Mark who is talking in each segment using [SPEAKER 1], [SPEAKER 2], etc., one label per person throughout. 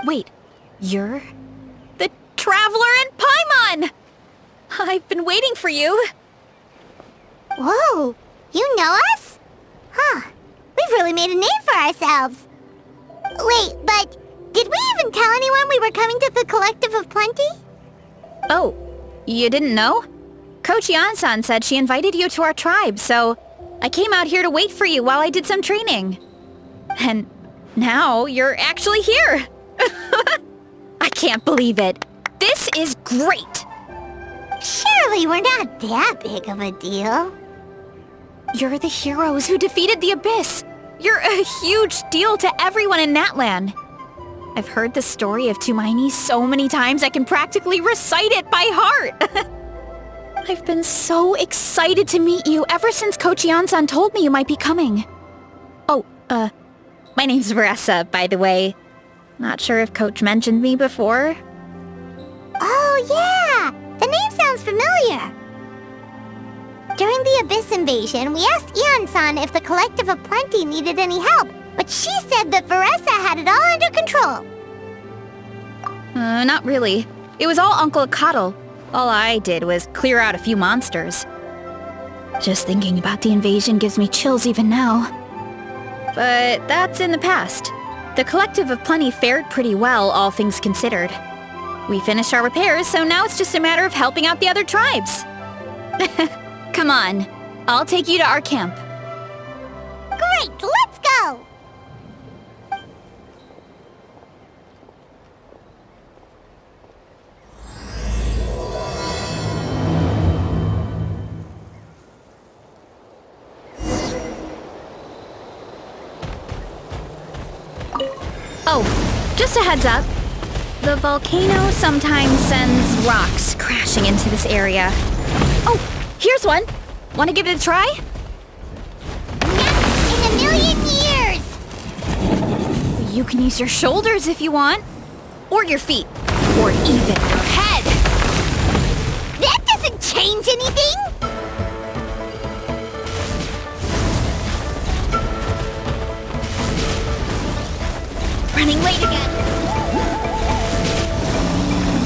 [SPEAKER 1] Wait, you're the Traveler in Paimon! I've been waiting for you.
[SPEAKER 2] Whoa, you know us? Huh, we've really made a name for ourselves. Wait, but did we even tell anyone we were coming to the Collective of Plenty?
[SPEAKER 1] Oh, you didn't know? Coach Yan-san said she invited you to our tribe, so I came out here to wait for you while I did some training. And now you're actually here. I can't believe it. This is great.
[SPEAKER 2] Surely we're not that big of a deal.
[SPEAKER 1] You're the heroes who defeated the Abyss. You're a huge deal to everyone in Natlan. I've heard the story of Tumaini so many times I can practically recite it by heart. I've been so excited to meet you ever since Coach Yan-san told me you might be coming. Oh, my name's VARESA, by the way. Not sure if Coach mentioned me before.
[SPEAKER 2] Oh, yeah! The name sounds familiar. During the Abyss invasion, we asked Ian-san if the Collective of Plenty needed any help, but she said that VARESA had it all under control.
[SPEAKER 1] Not really. It was all Uncle Akatl. All I did was clear out a few monsters. Just thinking about the invasion gives me chills even now. But that's in the past. The Collective of Plenty fared pretty well, all things considered. We finished our repairs, so now it's just a matter of helping out the other tribes. Come on, I'll take you to our camp.
[SPEAKER 2] Great, let's go!
[SPEAKER 1] Oh, just a heads up. The volcano sometimes sends rocks crashing into this area. Oh, here's one. Want to give it a try?
[SPEAKER 2] Not in a million years!
[SPEAKER 1] You can use your shoulders if you want. Or your feet. Or even your head.
[SPEAKER 2] That doesn't change anything!
[SPEAKER 1] Running late again.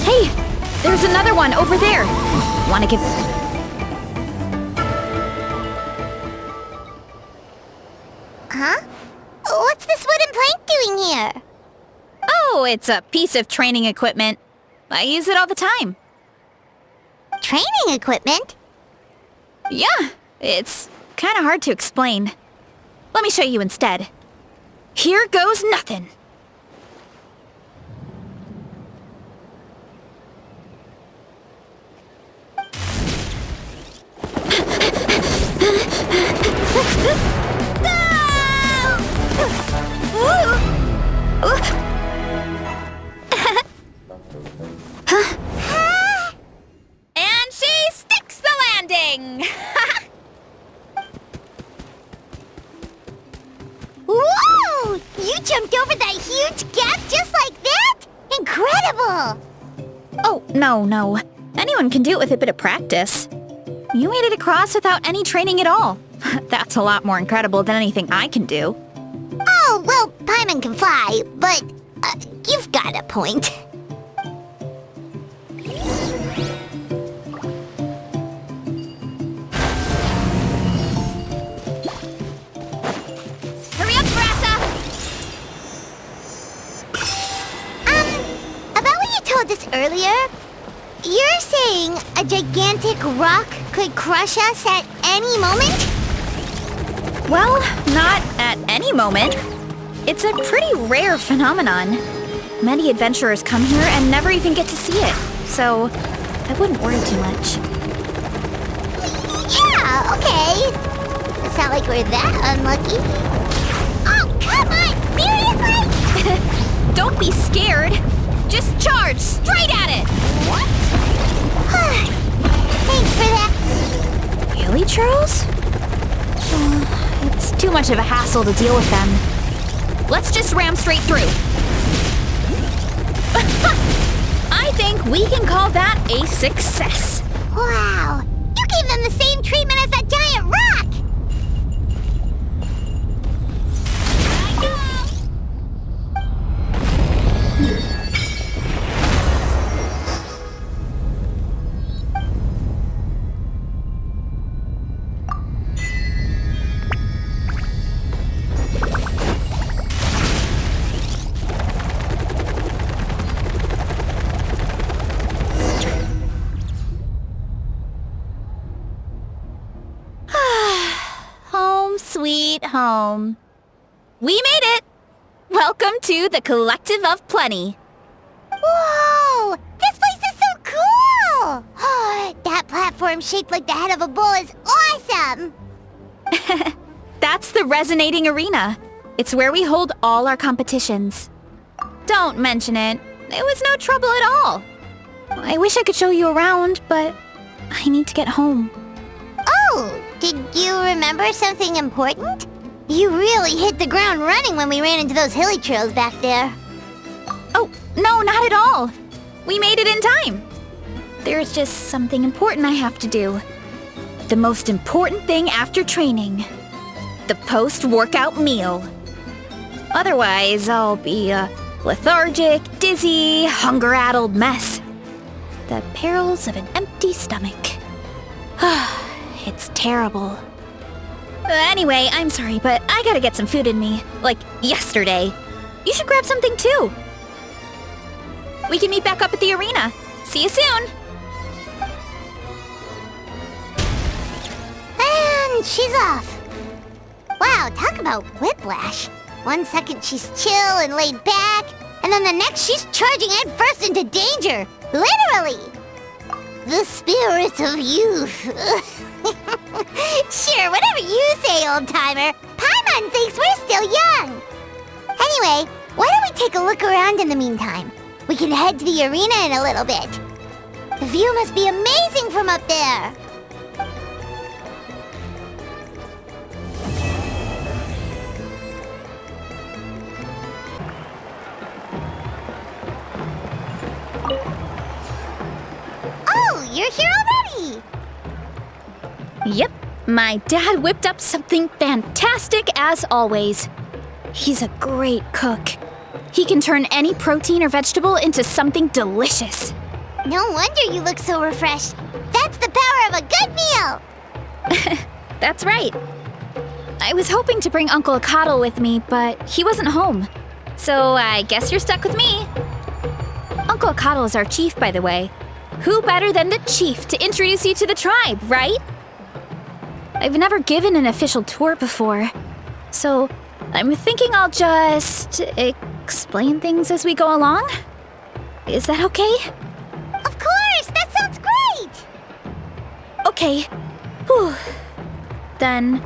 [SPEAKER 1] Hey, there's another one over there. Want to give...
[SPEAKER 2] Huh? What's this wooden plank doing here?
[SPEAKER 1] Oh, it's a piece of training equipment. I use it all the time.
[SPEAKER 2] Training equipment?
[SPEAKER 1] Yeah, it's kind of hard to explain. Let me show you instead. Here goes nothing. And she sticks the landing!
[SPEAKER 2] Whoa! You jumped over that huge gap just like that?
[SPEAKER 1] No. Anyone can do it with a bit of practice. You made it across without any training at all. That's a lot more incredible than anything I can do.
[SPEAKER 2] Oh, well, Paimon can fly, but you've got a point.
[SPEAKER 1] Hurry up, VARESA!
[SPEAKER 2] About what you told us earlier, you're saying a gigantic rock could crush us at any moment?
[SPEAKER 1] Well, not at any moment. It's a pretty rare phenomenon. Many adventurers come here and never even get to see it, so I wouldn't worry too much.
[SPEAKER 2] Yeah, okay. It's not like we're that unlucky. Oh, come on! Seriously?
[SPEAKER 1] Don't be scared. Just charge straight at it.
[SPEAKER 2] What? Thanks for that.
[SPEAKER 1] Really, Churros? It's too much of a hassle to deal with them. Let's just ram straight through. I think we can call that a success.
[SPEAKER 2] Wow, you gave them the same treatment as that giant rock!
[SPEAKER 1] Sweet home. We made it! Welcome to the Collective of Plenty.
[SPEAKER 2] Whoa! This place is so cool! That platform shaped like the head of a bull is awesome!
[SPEAKER 1] That's the Resonating Arena. It's where we hold all our competitions. Don't mention it. It was no trouble at all. I wish I could show you around, but I need to get home.
[SPEAKER 2] Oh, did you remember something important? You really hit the ground running when we ran into those hilly trails back there.
[SPEAKER 1] Oh, no, not at all. We made it in time. There's just something important I have to do. The most important thing after training. The post-workout meal. Otherwise, I'll be a lethargic, dizzy, hunger-addled mess. The perils of an empty stomach. It's terrible. Anyway, I'm sorry, but I gotta get some food in me. Like, yesterday. You should grab something too. We can meet back up at the arena. See you soon!
[SPEAKER 2] And she's off. Wow, talk about whiplash. 1 second she's chill and laid back, and then the next she's charging headfirst into danger. Literally! The spirit of youth. Sure, whatever you say, old-timer. Paimon thinks we're still young. Anyway, why don't we take a look around in the meantime? We can head to the arena in a little bit. The view must be amazing from up there. Oh, you're here already!
[SPEAKER 1] Yep, my dad whipped up something fantastic as always. He's a great cook. He can turn any protein or vegetable into something delicious.
[SPEAKER 2] No wonder you look so refreshed. That's the power of a good meal!
[SPEAKER 1] That's right. I was hoping to bring Uncle Akatl with me, but he wasn't home. So I guess you're stuck with me. Uncle Akatl is our chief, by the way. Who better than the chief to introduce you to the tribe, right? I've never given an official tour before, so I'm thinking I'll just explain things as we go along. Is that okay?
[SPEAKER 2] Of course! That sounds great!
[SPEAKER 1] Okay. Whew. Then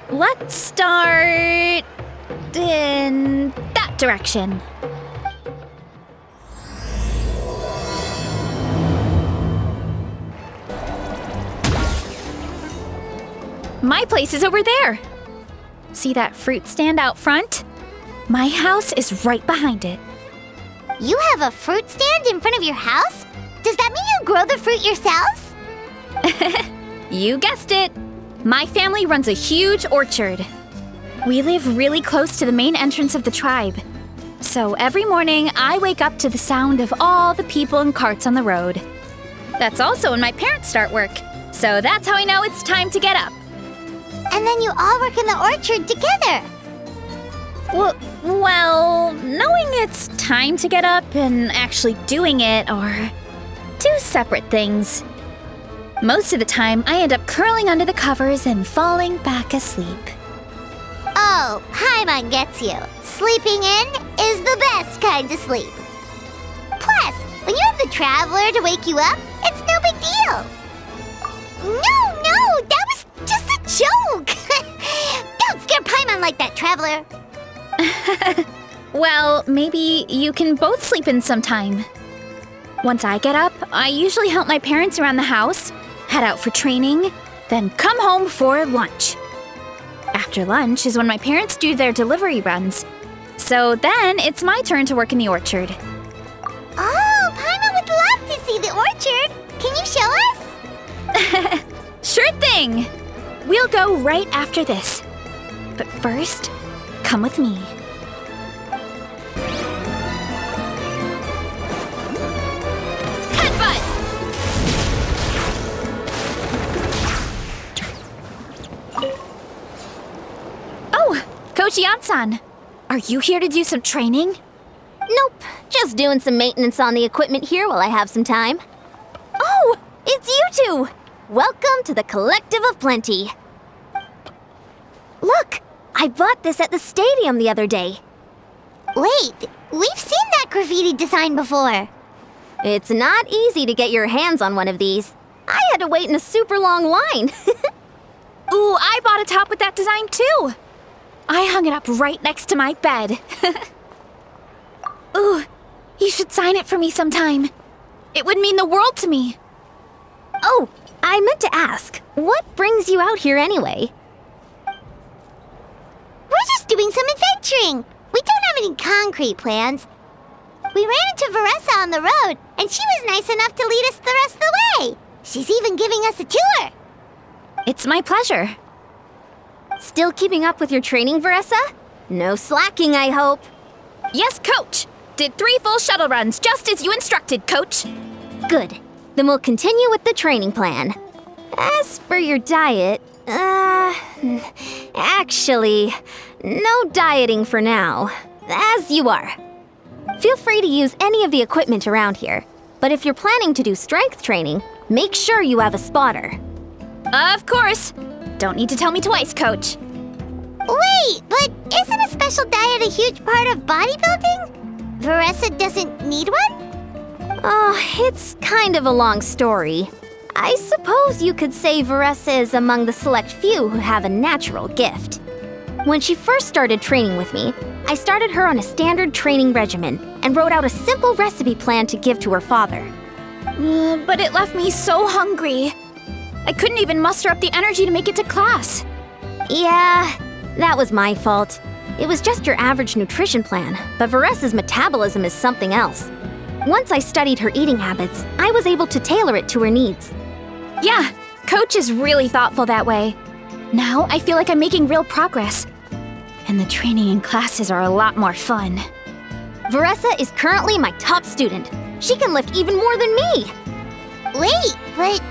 [SPEAKER 1] let's start in that direction. My place is over there. See that fruit stand out front? My house is right behind it.
[SPEAKER 2] You have a fruit stand in front of your house? Does that mean you grow the fruit yourselves?
[SPEAKER 1] You guessed it. My family runs a huge orchard. We live really close to the main entrance of the tribe. So every morning, I wake up to the sound of all the people and carts on the road. That's also when my parents start work. So that's how I know it's time to get up.
[SPEAKER 2] And then you all work in the orchard together.
[SPEAKER 1] Well, knowing it's time to get up and actually doing it are two separate things. Most of the time, I end up curling under the covers and falling back asleep.
[SPEAKER 2] Oh, Paimon gets you. Sleeping in is the best kind of sleep. Plus, when you have the Traveler to wake you up, it's no big deal. No, that was just a joke. Don't scare Paimon like that, Traveler.
[SPEAKER 1] Well, maybe you can both sleep in sometime. Once I get up, I usually help my parents around the house, head out for training, then come home for lunch. After lunch is when my parents do their delivery runs. So then it's my turn to work in the orchard.
[SPEAKER 2] Oh, Paimon would love to see the orchard. Can you show us?
[SPEAKER 1] Sure thing! We'll go right after this. But first, come with me. Headbutt! Oh, Coach Ian-san. Are you here to do some training?
[SPEAKER 3] Nope, just doing some maintenance on the equipment here while I have some time. Oh, it's you two! Welcome to the Collective of Plenty. Look, I bought this at the stadium the other day.
[SPEAKER 2] Wait, we've seen that graffiti design before.
[SPEAKER 3] It's not easy to get your hands on one of these. I had to wait in a super long line.
[SPEAKER 1] Ooh, I bought a top with that design too. I hung it up right next to my bed. Ooh, you should sign it for me sometime. It would mean the world to me.
[SPEAKER 3] Oh, I meant to ask, what brings you out here anyway?
[SPEAKER 2] We're just doing some adventuring. We don't have any concrete plans. We ran into VARESA on the road, and she was nice enough to lead us the rest of the way. She's even giving us a tour.
[SPEAKER 1] It's my pleasure.
[SPEAKER 3] Still keeping up with your training, VARESA? No slacking, I hope.
[SPEAKER 1] Yes, Coach. Did 3 full shuttle runs, just as you instructed, Coach.
[SPEAKER 3] Good. Then we'll continue with the training plan. As for your diet, actually, no dieting for now. As you are. Feel free to use any of the equipment around here. But if you're planning to do strength training, make sure you have a spotter.
[SPEAKER 1] Of course. Don't need to tell me twice, Coach.
[SPEAKER 2] Wait, but isn't a special diet a huge part of bodybuilding? VARESA doesn't need one?
[SPEAKER 3] Oh, it's kind of a long story. I suppose you could say VARESA is among the select few who have a natural gift. When she first started training with me, I started her on a standard training regimen and wrote out a simple recipe plan to give to her father.
[SPEAKER 1] But it left me so hungry. I couldn't even muster up the energy to make it to class.
[SPEAKER 3] Yeah, that was my fault. It was just your average nutrition plan, but VARESA's metabolism is something else. Once I studied her eating habits, I was able to tailor it to her needs.
[SPEAKER 1] Yeah, Coach is really thoughtful that way. Now I feel like I'm making real progress. And the training and classes are a lot more fun.
[SPEAKER 3] VARESA is currently my top student. She can lift even more than me.
[SPEAKER 2] Wait, but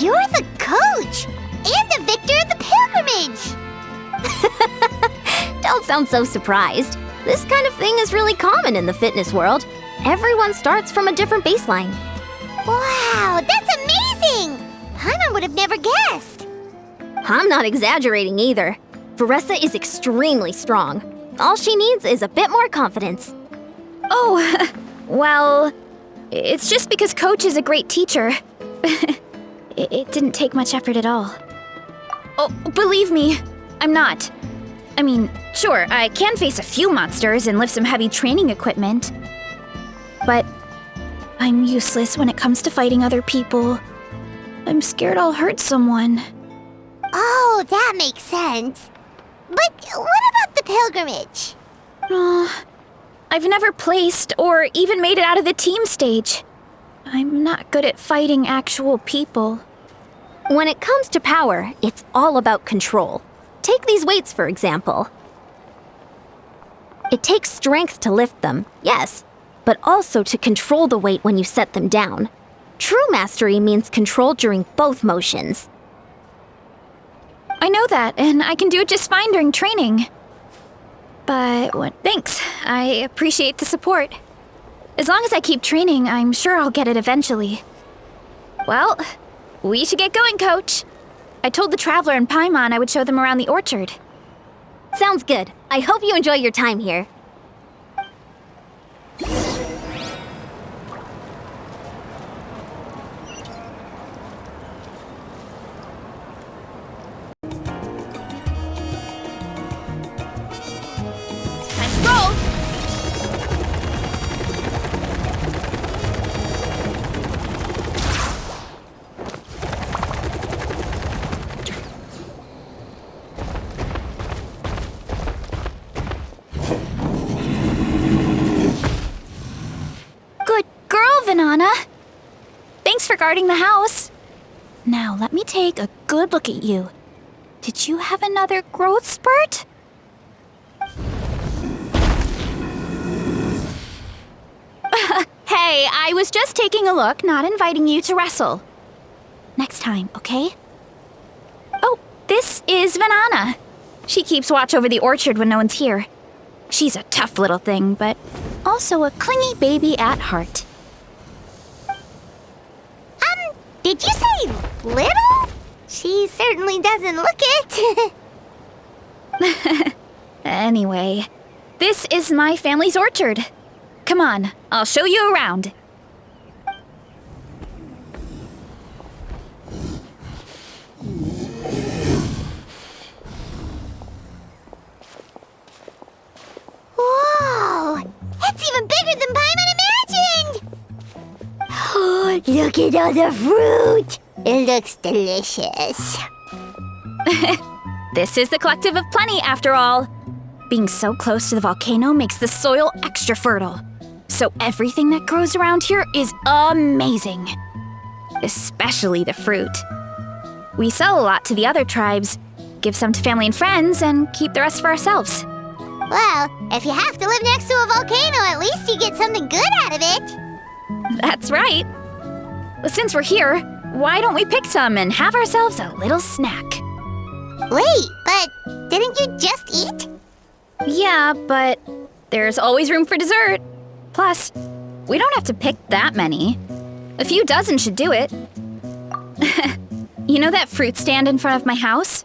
[SPEAKER 2] you're the coach and the victor of the pilgrimage.
[SPEAKER 3] Don't sound so surprised. This kind of thing is really common in the fitness world. Everyone starts from a different baseline.
[SPEAKER 2] Wow, that's amazing! Paimon would have never guessed.
[SPEAKER 3] I'm not exaggerating either. VARESA is extremely strong. All she needs is a bit more confidence.
[SPEAKER 1] Oh, well, it's just because Coach is a great teacher. It didn't take much effort at all. Oh, believe me, I'm not. I mean, sure, I can face a few monsters and lift some heavy training equipment. But I'm useless when it comes to fighting other people. I'm scared I'll hurt someone.
[SPEAKER 2] Oh, that makes sense. But what about the pilgrimage?
[SPEAKER 1] I've never placed or even made it out of the team stage. I'm not good at fighting actual people.
[SPEAKER 3] When it comes to power, it's all about control. Take these weights, for example. It takes strength to lift them, yes, but also to control the weight when you set them down. True mastery means control during both motions.
[SPEAKER 1] I know that, and I can do it just fine during training. But, thanks. I appreciate the support. As long as I keep training, I'm sure I'll get it eventually. Well, we should get going, Coach. I told the Traveler and Paimon I would show them around the orchard.
[SPEAKER 3] Sounds good. I hope you enjoy your time here.
[SPEAKER 1] Let's roll! Good girl, Vanana. Thanks for guarding the house. Now, let me take a good look at you. Did you have another growth spurt? Hey, I was just taking a look, not inviting you to wrestle. Next time, okay? Oh, this is Vanana. She keeps watch over the orchard when no one's here. She's a tough little thing, but also a clingy baby at heart.
[SPEAKER 2] Did you say little? She certainly doesn't look it.
[SPEAKER 1] Anyway, this is my family's orchard. Come on, I'll show you around.
[SPEAKER 2] Whoa! It's even bigger than Paimon imagined! Look at all the fruit! It looks delicious.
[SPEAKER 1] This is the Collective of Plenty, after all. Being so close to the volcano makes the soil extra fertile. So everything that grows around here is amazing. Especially the fruit. We sell a lot to the other tribes, give some to family and friends, and keep the rest for ourselves.
[SPEAKER 2] Well, if you have to live next to a volcano, at least you get something good out of it.
[SPEAKER 1] That's right. Since we're here, why don't we pick some and have ourselves a little snack?
[SPEAKER 2] Wait, but didn't you just eat?
[SPEAKER 1] Yeah, but there's always room for dessert. Plus, we don't have to pick that many. A few dozen should do it. You know that fruit stand in front of my house?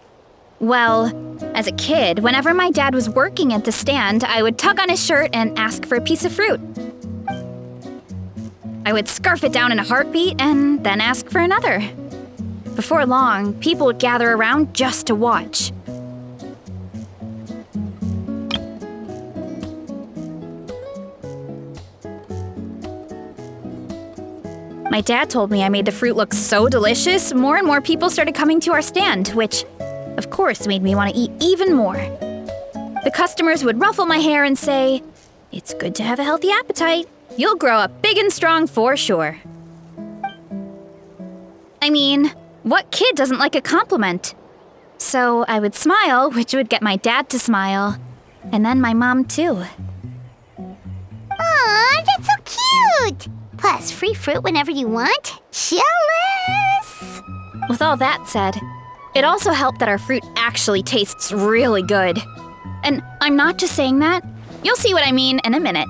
[SPEAKER 1] Well, as a kid, whenever my dad was working at the stand, I would tug on his shirt and ask for a piece of fruit. I would scarf it down in a heartbeat and then ask for another. Before long, people would gather around just to watch. My dad told me I made the fruit look so delicious, more and more people started coming to our stand, which, of course, made me want to eat even more. The customers would ruffle my hair and say, "It's good to have a healthy appetite. You'll grow up big and strong for sure." I mean, what kid doesn't like a compliment? So I would smile, which would get my dad to smile, and then my mom too.
[SPEAKER 2] Aw, that's so cute! Plus, free fruit whenever you want. Jealous!
[SPEAKER 1] With all that said, it also helped that our fruit actually tastes really good. And I'm not just saying that. You'll see what I mean in a minute.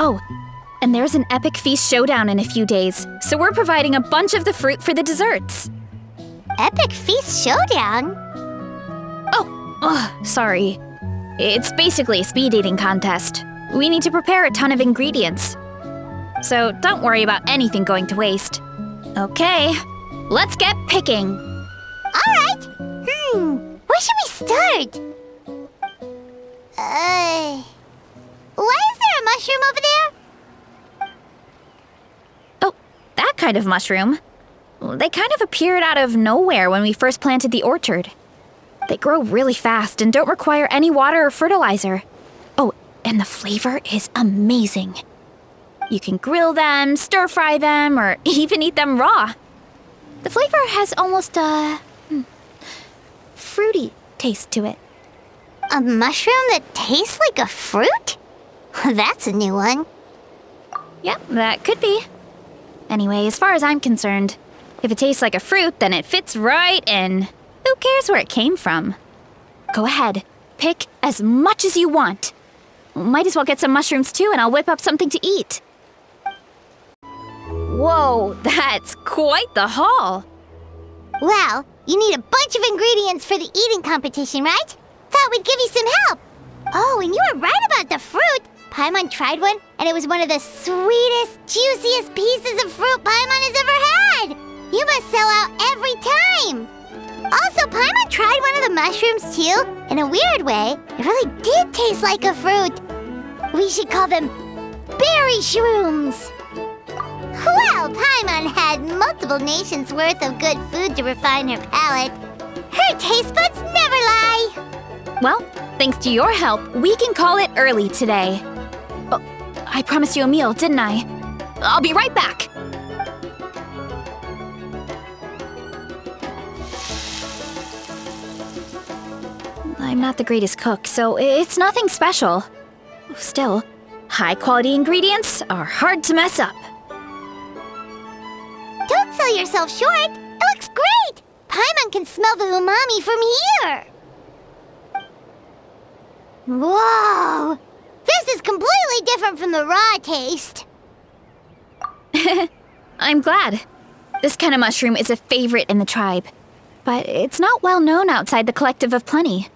[SPEAKER 1] Oh, and there's an epic feast showdown in a few days, so we're providing a bunch of the fruit for the desserts.
[SPEAKER 2] Epic Feast Showdown?
[SPEAKER 1] Oh, sorry. It's basically a speed eating contest. We need to prepare a ton of ingredients. So don't worry about anything going to waste. Okay, let's get picking.
[SPEAKER 2] Alright! Where should we start? Why is there a mushroom over there?
[SPEAKER 1] Oh, that kind of mushroom. They kind of appeared out of nowhere when we first planted the orchard. They grow really fast and don't require any water or fertilizer. Oh, and the flavor is amazing. You can grill them, stir-fry them, or even eat them raw. The flavor has almost a fruity taste to it.
[SPEAKER 2] A mushroom that tastes like a fruit? That's a new one.
[SPEAKER 1] Yeah, that could be. Anyway, as far as I'm concerned, if it tastes like a fruit, then it fits right in. Who cares where it came from? Go ahead, pick as much as you want. Might as well get some mushrooms too, and I'll whip up something to eat. Whoa, that's quite the haul.
[SPEAKER 2] Well, you need a bunch of ingredients for the eating competition, right? Thought we'd give you some help. Oh, and you were right about the fruit. Paimon tried one, and it was one of the sweetest, juiciest pieces of fruit Paimon has ever had. You must sell out every time. Also, Paimon tried one of the mushrooms too. In a weird way, it really did taste like a fruit. We should call them berry shrooms. Well, Paimon had multiple nations' worth of good food to refine her palate. Her taste buds never lie.
[SPEAKER 1] Well, thanks to your help, we can call it early today. Oh, I promised you a meal, didn't I? I'll be right back. I'm not the greatest cook, so it's nothing special. Still, high-quality ingredients are hard to mess up.
[SPEAKER 2] Don't sell yourself short. It looks great. Paimon can smell the umami from here. Whoa! This is completely different from the raw taste.
[SPEAKER 1] I'm glad. This kind of mushroom is a favorite in the tribe, but it's not well known outside the Collective of Plenty.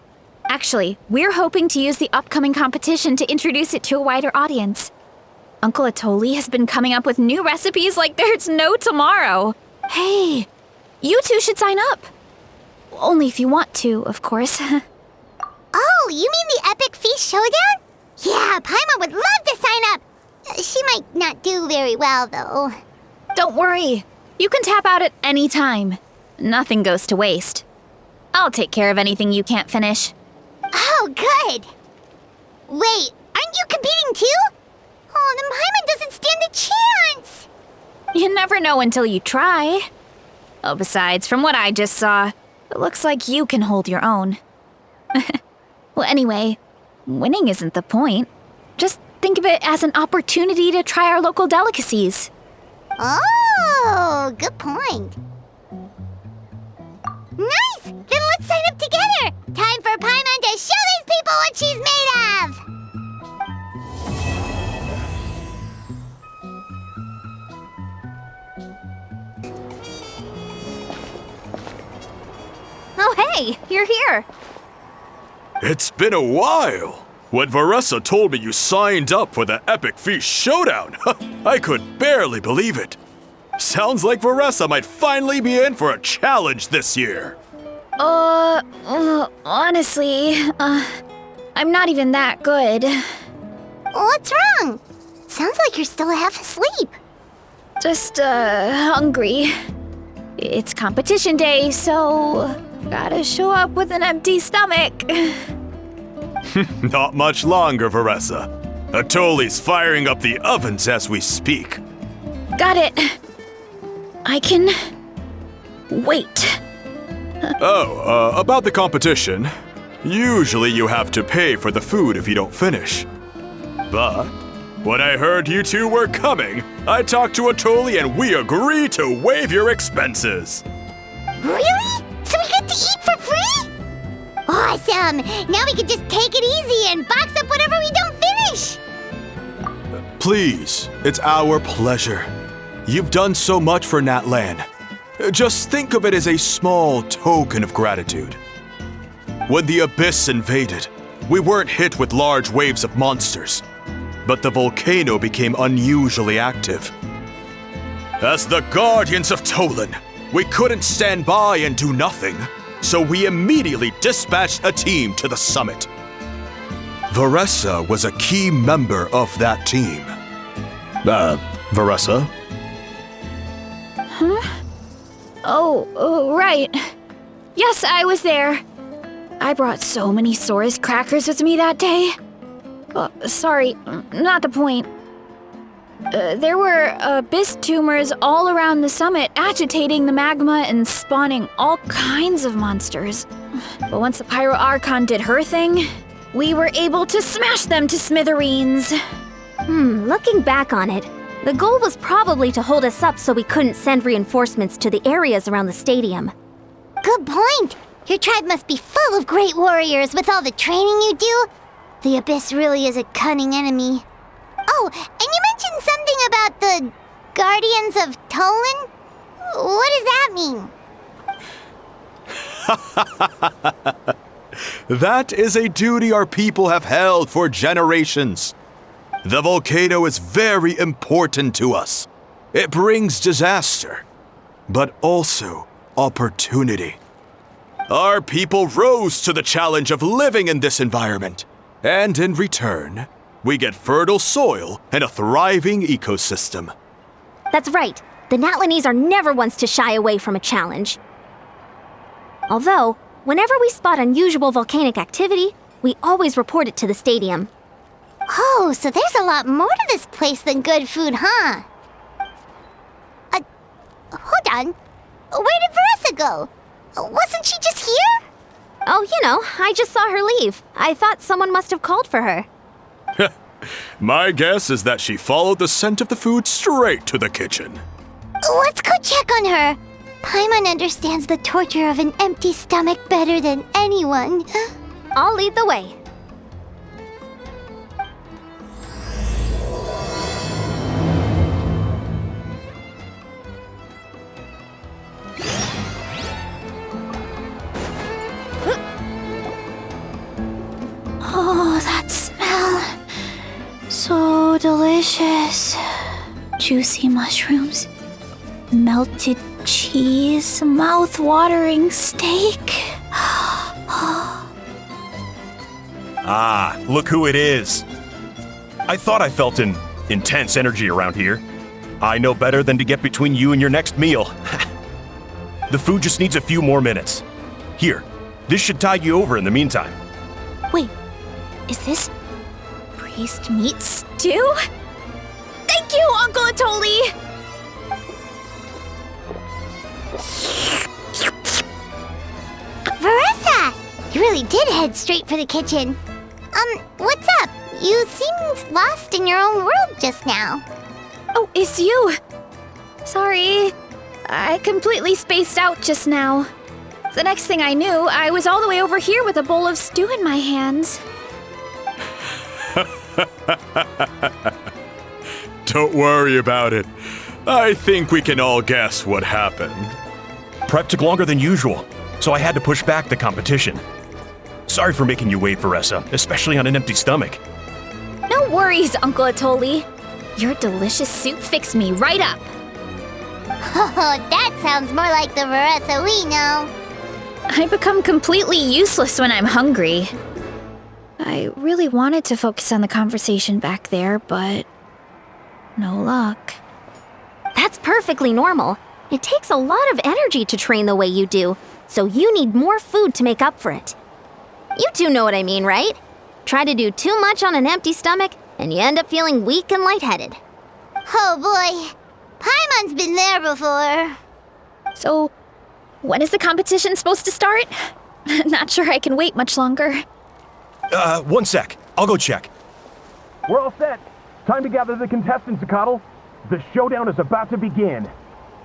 [SPEAKER 1] Actually, we're hoping to use the upcoming competition to introduce it to a wider audience. Uncle Atoli has been coming up with new recipes like there's no tomorrow. Hey, you two should sign up. Only if you want to, of course.
[SPEAKER 2] Oh, you mean the Epic Feast Showdown? Yeah, Paimon would love to sign up. She might not do very well, though.
[SPEAKER 1] Don't worry. You can tap out at any time. Nothing goes to waste. I'll take care of anything you can't finish.
[SPEAKER 2] Oh, good. Wait, aren't you competing too? Oh, then Paimon doesn't stand a chance.
[SPEAKER 1] You never know until you try. Oh, besides, from what I just saw, it looks like you can hold your own. Well, anyway, winning isn't the point. Just think of it as an opportunity to try our local delicacies.
[SPEAKER 2] Oh, good point. Nice! Then let's sign up together! Time for Paimon to show these people what she's made of!
[SPEAKER 3] Oh, hey, you're here.
[SPEAKER 4] It's been a while. When VARESA told me you signed up for the Epic Feast Showdown, I could barely believe it. Sounds like VARESA might finally be in for a challenge this year.
[SPEAKER 1] Honestly, I'm not even that good.
[SPEAKER 2] What's wrong? Sounds like you're still half asleep.
[SPEAKER 1] Just, hungry. It's competition day, so gotta show up with an empty stomach.
[SPEAKER 4] Not much longer, VARESA. Atoli's firing up the ovens as we speak.
[SPEAKER 1] Got it. I can wait.
[SPEAKER 4] About the competition. Usually you have to pay for the food if you don't finish. But when I heard you two were coming, I talked to Atoli and we agreed to waive your expenses.
[SPEAKER 2] Really? So we get to eat for free? Awesome! Now we can just take it easy and box up whatever we don't finish!
[SPEAKER 4] Please, it's our pleasure. You've done so much for Natlan. Just think of it as a small token of gratitude. When the Abyss invaded, we weren't hit with large waves of monsters, but the volcano became unusually active. As the Guardians of Tolan, we couldn't stand by and do nothing, so we immediately dispatched a team to the summit. VARESA was a key member of that team. VARESA?
[SPEAKER 1] Huh? Oh, right. Yes, I was there. I brought so many Saurus crackers with me that day. Oh, sorry, not the point. There were abyss tumors all around the summit, agitating the magma and spawning all kinds of monsters. But once the Pyro Archon did her thing, we were able to smash them to smithereens.
[SPEAKER 3] Looking back on it, the goal was probably to hold us up so we couldn't send reinforcements to the areas around the stadium.
[SPEAKER 2] Good point. Your tribe must be full of great warriors with all the training you do. The Abyss really is a cunning enemy. Oh, and you mentioned something about the Guardians of Tolan? What does that mean?
[SPEAKER 4] That is a duty our people have held for generations. The volcano is very important to us. It brings disaster, but also opportunity. Our people rose to the challenge of living in this environment, and in return, we get fertile soil and a thriving ecosystem.
[SPEAKER 3] That's right. The Natlanese are never ones to shy away from a challenge. Although, whenever we spot unusual volcanic activity, we always report it to the stadium.
[SPEAKER 2] Oh, so there's a lot more to this place than good food, huh? Hold on. Where did Veresa go? Wasn't she just here?
[SPEAKER 3] Oh, I just saw her leave. I thought someone must have called for her.
[SPEAKER 4] My guess is that she followed the scent of the food straight to the kitchen.
[SPEAKER 2] Let's go check on her. Paimon understands the torture of an empty stomach better than anyone.
[SPEAKER 3] I'll lead the way.
[SPEAKER 1] Oh, that smell. So delicious. Juicy mushrooms, melted cheese, mouth-watering steak.
[SPEAKER 5] Ah, look who it is. I thought I felt an intense energy around here. I know better than to get between you and your next meal. The food just needs a few more minutes. Here, this should tide you over in the meantime.
[SPEAKER 1] Wait, is this priest meat stew? Thank you, Uncle Atoli!
[SPEAKER 2] Veresa! You really did head straight for the kitchen. What's up? You seemed lost in your own world just now.
[SPEAKER 1] Oh, it's you! Sorry, I completely spaced out just now. The next thing I knew, I was all the way over here with a bowl of stew in my hands.
[SPEAKER 4] Don't worry about it. I think we can all guess what happened.
[SPEAKER 5] Prep took longer than usual, so I had to push back the competition. Sorry for making you wait, Veresa, especially on an empty stomach.
[SPEAKER 1] No worries, Uncle Atoli. Your delicious soup fixed me right up.
[SPEAKER 2] Oh, that sounds more like the Veresa we know.
[SPEAKER 1] I become completely useless when I'm hungry. I really wanted to focus on the conversation back there, but no luck.
[SPEAKER 3] That's perfectly normal. It takes a lot of energy to train the way you do, so you need more food to make up for it. You two know what I mean, right? Try to do too much on an empty stomach, and you end up feeling weak and lightheaded.
[SPEAKER 2] Oh boy, Paimon's been there before.
[SPEAKER 1] So, when is the competition supposed to start? Not sure I can wait much longer.
[SPEAKER 5] 1 sec. I'll go check.
[SPEAKER 6] We're all set. Time to gather the contestants, Akatl. The showdown is about to begin.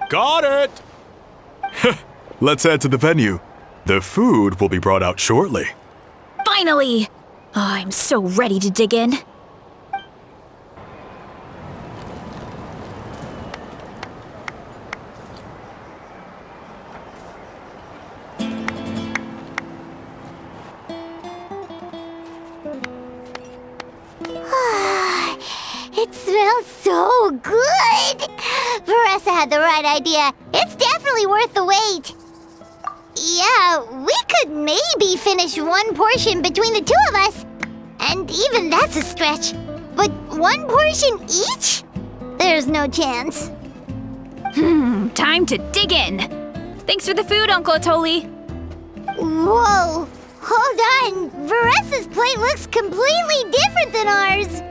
[SPEAKER 4] Got it! Let's head to the venue. The food will be brought out shortly.
[SPEAKER 1] Finally! Oh, I'm so ready to dig in.
[SPEAKER 2] It smells so good! Veresa had the right idea. It's definitely worth the wait. Yeah, we could maybe finish one portion between the two of us. And even that's a stretch. But one portion each? There's no chance.
[SPEAKER 1] Time to dig in. Thanks for the food, Uncle Atoli.
[SPEAKER 2] Whoa! Hold on! Veresa's plate looks completely different than ours!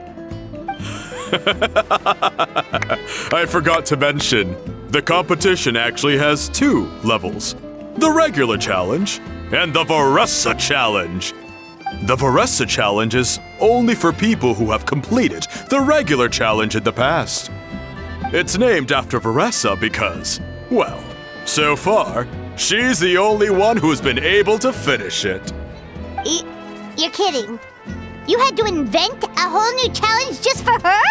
[SPEAKER 4] I forgot to mention, the competition actually has 2 levels. The regular challenge and the VARESA challenge. The VARESA challenge is only for people who have completed the regular challenge in the past. It's named after VARESA because, well, so far, she's the only one who's been able to finish it.
[SPEAKER 2] You're kidding. You had to invent a whole new challenge just for her?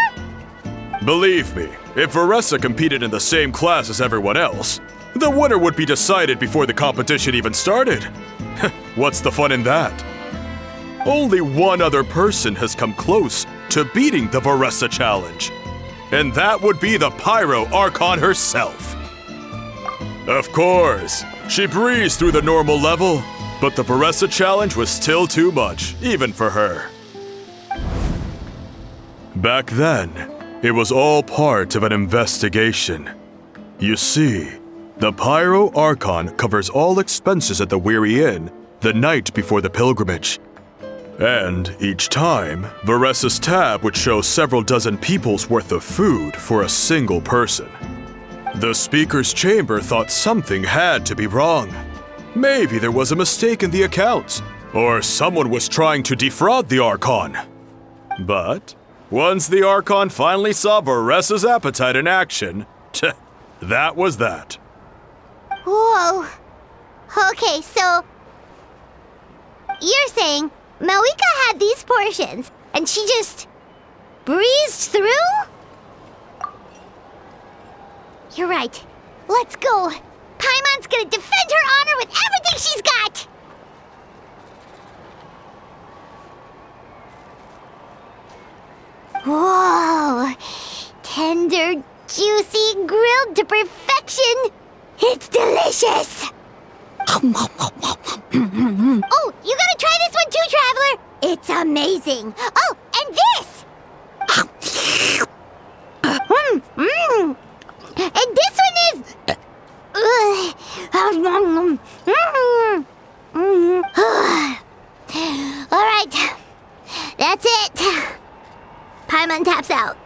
[SPEAKER 4] Believe me, if VARESA competed in the same class as everyone else, the winner would be decided before the competition even started. What's the fun in that? Only one other person has come close to beating the VARESA challenge, and that would be the Pyro Archon herself. Of course, she breezed through the normal level, but the VARESA challenge was still too much, even for her. Back then, it was all part of an investigation. You see, the Pyro Archon covers all expenses at the Weary Inn the night before the pilgrimage. And each time, VARESA's tab would show several dozen people's worth of food for a single person. The speaker's chamber thought something had to be wrong. Maybe there was a mistake in the accounts, or someone was trying to defraud the Archon. But once the Archon finally saw VARESA's appetite in action, that was that.
[SPEAKER 2] Whoa. Okay, so you're saying Malika had these portions, and she just breezed through? You're right. Let's go. Paimon's gonna defend her honor with everything she's got! Whoa! Tender, juicy, grilled to perfection! It's delicious! Oh, you gotta try this one too, Traveler! It's amazing! Oh, and this! And this one is... Alright, that's it. Paimon taps out.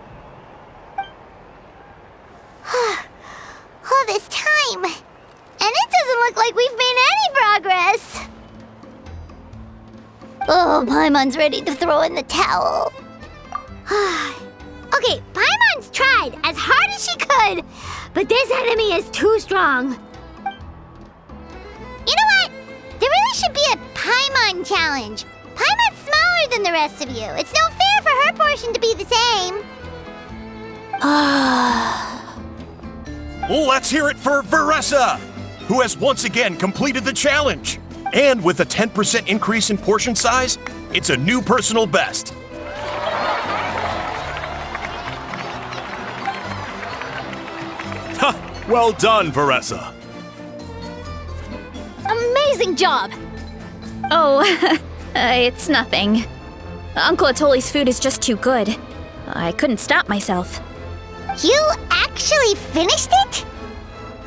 [SPEAKER 2] All this time, and it doesn't look like we've made any progress. Oh, Paimon's ready to throw in the towel. Okay, Paimon's tried as hard as she could, but this enemy is too strong. You know what? There really should be a Paimon challenge. Paimon's smaller than the rest of you. It's no fair for her portion to be the same.
[SPEAKER 5] Let's hear it for VARESA, who has once again completed the challenge. And with a 10% increase in portion size, it's a new personal best.
[SPEAKER 4] Well done, VARESA.
[SPEAKER 3] Amazing job!
[SPEAKER 1] Oh, it's nothing. Uncle Atoli's food is just too good. I couldn't stop myself.
[SPEAKER 2] You actually finished it?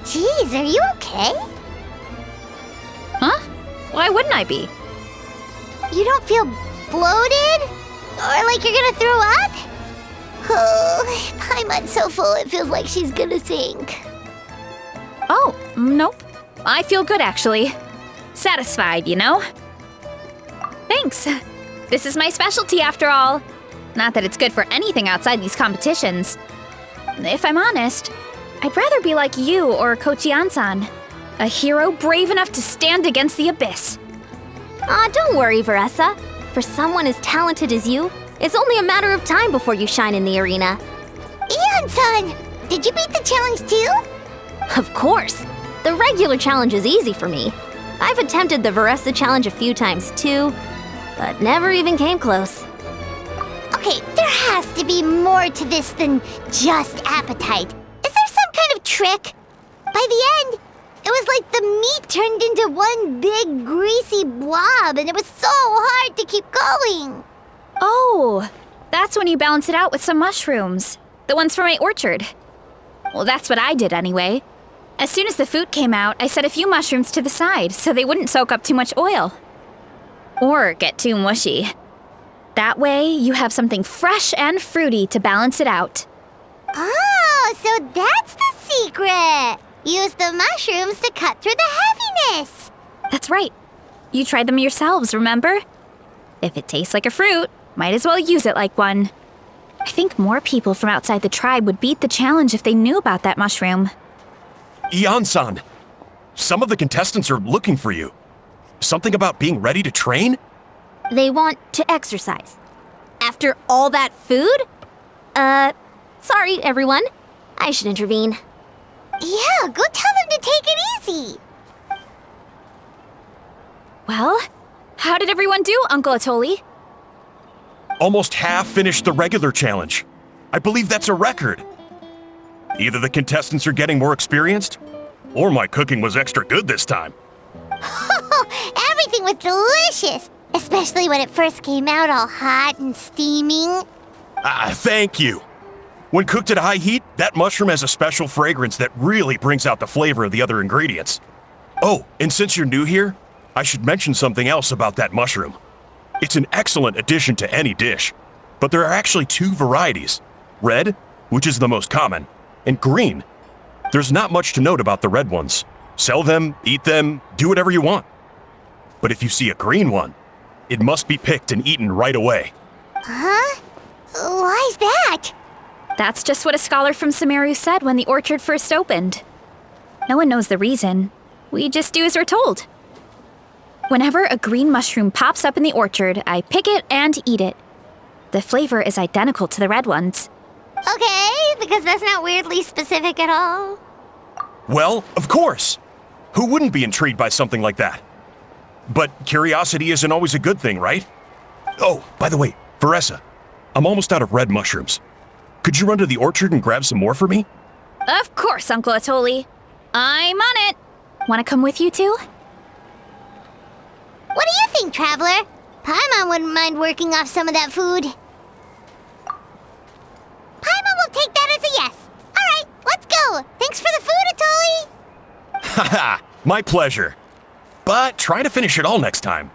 [SPEAKER 2] Jeez, are you okay?
[SPEAKER 1] Huh? Why wouldn't I be?
[SPEAKER 2] You don't feel bloated? Or like you're gonna throw up? Oh, Paimon's so full it feels like she's gonna sink.
[SPEAKER 1] Oh, nope. I feel good, actually. Satisfied, you know? Thanks. This is my specialty, after all. Not that it's good for anything outside these competitions. If I'm honest, I'd rather be like you or Kochi-san. A hero brave enough to stand against the abyss.
[SPEAKER 3] Aw, don't worry, VARESA. For someone as talented as you, it's only a matter of time before you shine in the arena.
[SPEAKER 2] Ian-san, did you beat the challenge too?
[SPEAKER 3] Of course! The regular challenge is easy for me. I've attempted the VARESA challenge a few times too, but never even came close.
[SPEAKER 2] Okay, there has to be more to this than just appetite. Is there some kind of trick? By the end, it was like the meat turned into one big greasy blob and it was so hard to keep going.
[SPEAKER 1] Oh, that's when you balance it out with some mushrooms. The ones from my orchard. Well, that's what I did anyway. As soon as the food came out, I set a few mushrooms to the side so they wouldn't soak up too much oil. Or get too mushy. That way, you have something fresh and fruity to balance it out.
[SPEAKER 2] Oh, so that's the secret! Use the mushrooms to cut through the heaviness!
[SPEAKER 1] That's right. You tried them yourselves, remember? If it tastes like a fruit, might as well use it like one. I think more people from outside the tribe would beat the challenge if they knew about that mushroom.
[SPEAKER 5] Ian-san, some of the contestants are looking for you. Something about being ready to train?
[SPEAKER 3] They want to exercise. After all that food? Sorry, everyone. I should intervene.
[SPEAKER 2] Yeah, go tell them to take it easy!
[SPEAKER 1] Well, how did everyone do, Uncle Atoli?
[SPEAKER 5] Almost half finished the regular challenge. I believe that's a record. Either the contestants are getting more experienced, or my cooking was extra good this time.
[SPEAKER 2] Everything was delicious! Especially when it first came out all hot and steaming.
[SPEAKER 5] Thank you. When cooked at high heat, that mushroom has a special fragrance that really brings out the flavor of the other ingredients. Oh, and since you're new here, I should mention something else about that mushroom. It's an excellent addition to any dish, but there are actually two varieties. Red, which is the most common, and green. There's not much to note about the red ones. Sell them, eat them, do whatever you want. But if you see a green one, it must be picked and eaten right away.
[SPEAKER 2] Huh? Why's that?
[SPEAKER 1] That's just what a scholar from Sumeru said when the orchard first opened. No one knows the reason. We just do as we're told. Whenever a green mushroom pops up in the orchard, I pick it and eat it. The flavor is identical to the red ones.
[SPEAKER 2] Okay, because that's not weirdly specific at all.
[SPEAKER 5] Well, of course. Who wouldn't be intrigued by something like that? But curiosity isn't always a good thing, right? Oh, by the way, VARESA, I'm almost out of red mushrooms. Could you run to the orchard and grab some more for me?
[SPEAKER 1] Of course, Uncle Atoli. I'm on it. Want to come with you too?
[SPEAKER 2] What do you think, Traveler? Paimon wouldn't mind working off some of that food. Paimon will take that as a yes. All right, let's go. Thanks for the food, Atoli.
[SPEAKER 5] Haha, my pleasure. But try to finish it all next time.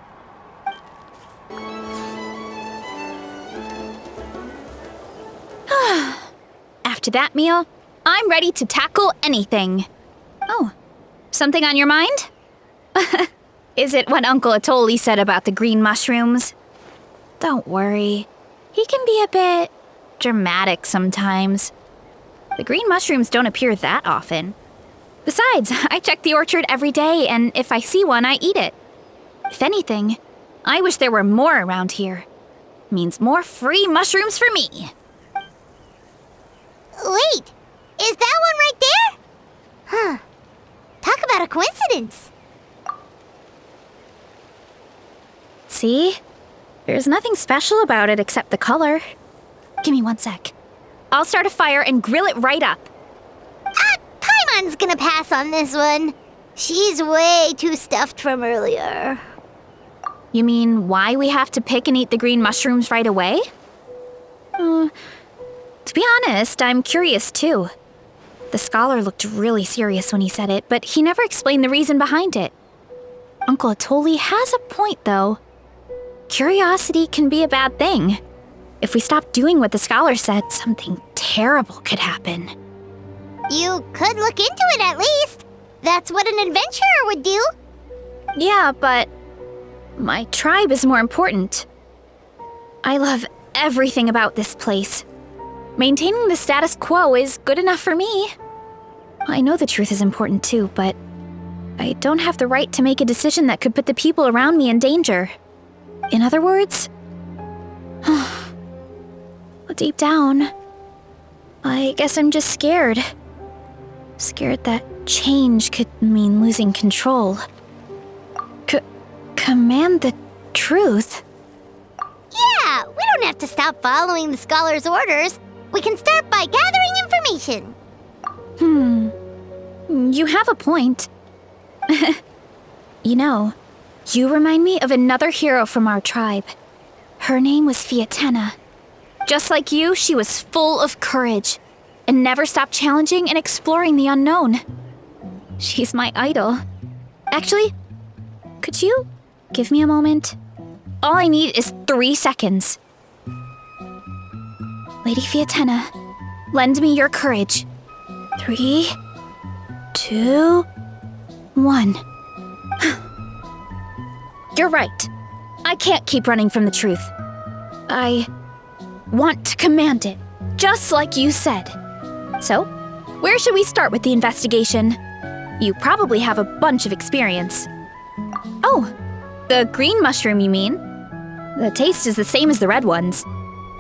[SPEAKER 1] After that meal, I'm ready to tackle anything. Oh, something on your mind? Is it what Uncle Atoli said about the green mushrooms? Don't worry. He can be a bit dramatic sometimes. The green mushrooms don't appear that often. Besides, I check the orchard every day, and if I see one, I eat it. If anything, I wish there were more around here. Means more free mushrooms for me.
[SPEAKER 2] Wait, is that one right there? Huh. Talk about a coincidence.
[SPEAKER 1] See? There's nothing special about it except the color. Give me 1 sec. I'll start a fire and grill it right up.
[SPEAKER 2] Paimon's gonna pass on this one. She's way too stuffed from earlier.
[SPEAKER 1] You mean why we have to pick and eat the green mushrooms right away? To be honest, I'm curious too. The scholar looked really serious when he said it, but he never explained the reason behind it. Uncle Atoli has a point, though. Curiosity can be a bad thing. If we stop doing what the scholar said, something terrible could happen.
[SPEAKER 2] You could look into it at least. That's what an adventurer would do.
[SPEAKER 1] Yeah, but my tribe is more important. I love everything about this place. Maintaining the status quo is good enough for me. I know the truth is important too, but I don't have the right to make a decision that could put the people around me in danger. In other words, deep down, I guess I'm just scared. Scared that change could mean losing control. Command the truth?
[SPEAKER 2] Yeah, we don't have to stop following the scholar's orders. We can start by gathering information.
[SPEAKER 1] You have a point. You know, you remind me of another hero from our tribe. Her name was Fiatena. Just like you, she was full of courage and never stopped challenging and exploring the unknown. She's my idol. Actually, could you give me a moment? All I need is 3 seconds. Lady Fiatena, lend me your courage. 3, 2, 1. You're right. I can't keep running from the truth. I want to command it, just like you said. So, where should we start with the investigation? You probably have a bunch of experience. Oh, the green mushroom, you mean? The taste is the same as the red ones.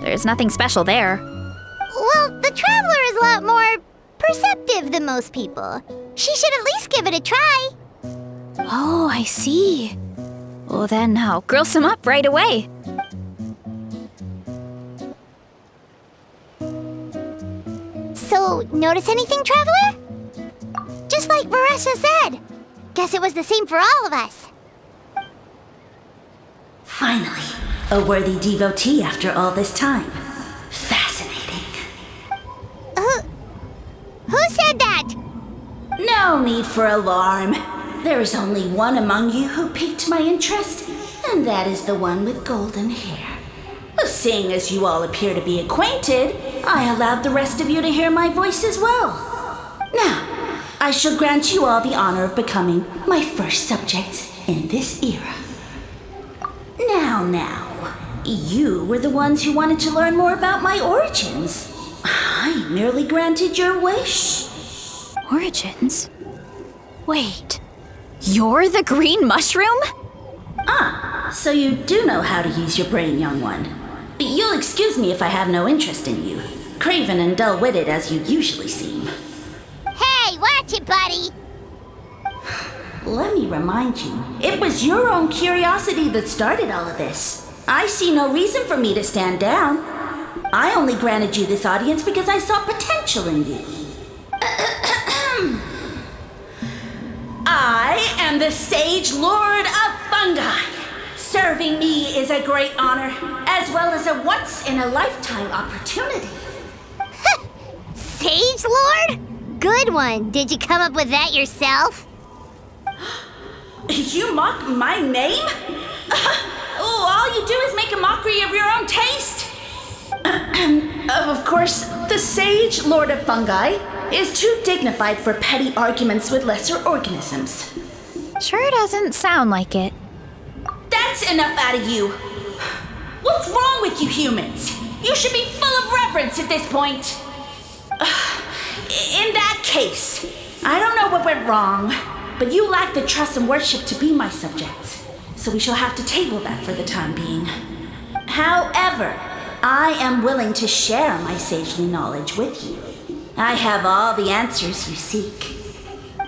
[SPEAKER 1] There's nothing special there.
[SPEAKER 2] Well, the Traveler is a lot more perceptive than most people. She should at least give it a try.
[SPEAKER 1] Oh, I see. Well, then I'll grill some up right away.
[SPEAKER 2] So, notice anything, Traveler? Just like VARESA said. Guess it was the same for all of us.
[SPEAKER 7] Finally, a worthy devotee after all this time. Fascinating.
[SPEAKER 2] Who said that?
[SPEAKER 7] No need for alarm. There is only one among you who piqued my interest, and that is the one with golden hair. Seeing as you all appear to be acquainted, I allowed the rest of you to hear my voice as well. Now, I shall grant you all the honor of becoming my first subjects in this era. Now, you were the ones who wanted to learn more about my origins. I merely granted your wish.
[SPEAKER 1] Origins? Wait, you're the green mushroom?
[SPEAKER 7] So you do know how to use your brain, young one. You'll excuse me if I have no interest in you, craven and dull-witted as you usually seem.
[SPEAKER 2] Hey, watch it, buddy.
[SPEAKER 7] Let me remind you, it was your own curiosity that started all of this. I see no reason for me to stand down. I only granted you this audience because I saw potential in you. I am the Sage Lord of Fungi. Serving me is a great honor, as well as a once-in-a-lifetime opportunity.
[SPEAKER 2] Sage Lord? Good one. Did you come up with that yourself?
[SPEAKER 7] You mock my name? All you do is make a mockery of your own taste. Of course, the Sage Lord of Fungi is too dignified for petty arguments with lesser organisms.
[SPEAKER 1] Sure doesn't sound like it.
[SPEAKER 7] That's enough out of you. What's wrong with you humans? You should be full of reverence at this point. In that case, I don't know what went wrong, but you lack the trust and worship to be my subjects, so we shall have to table that for the time being. However, I am willing to share my sagely knowledge with you. I have all the answers you seek.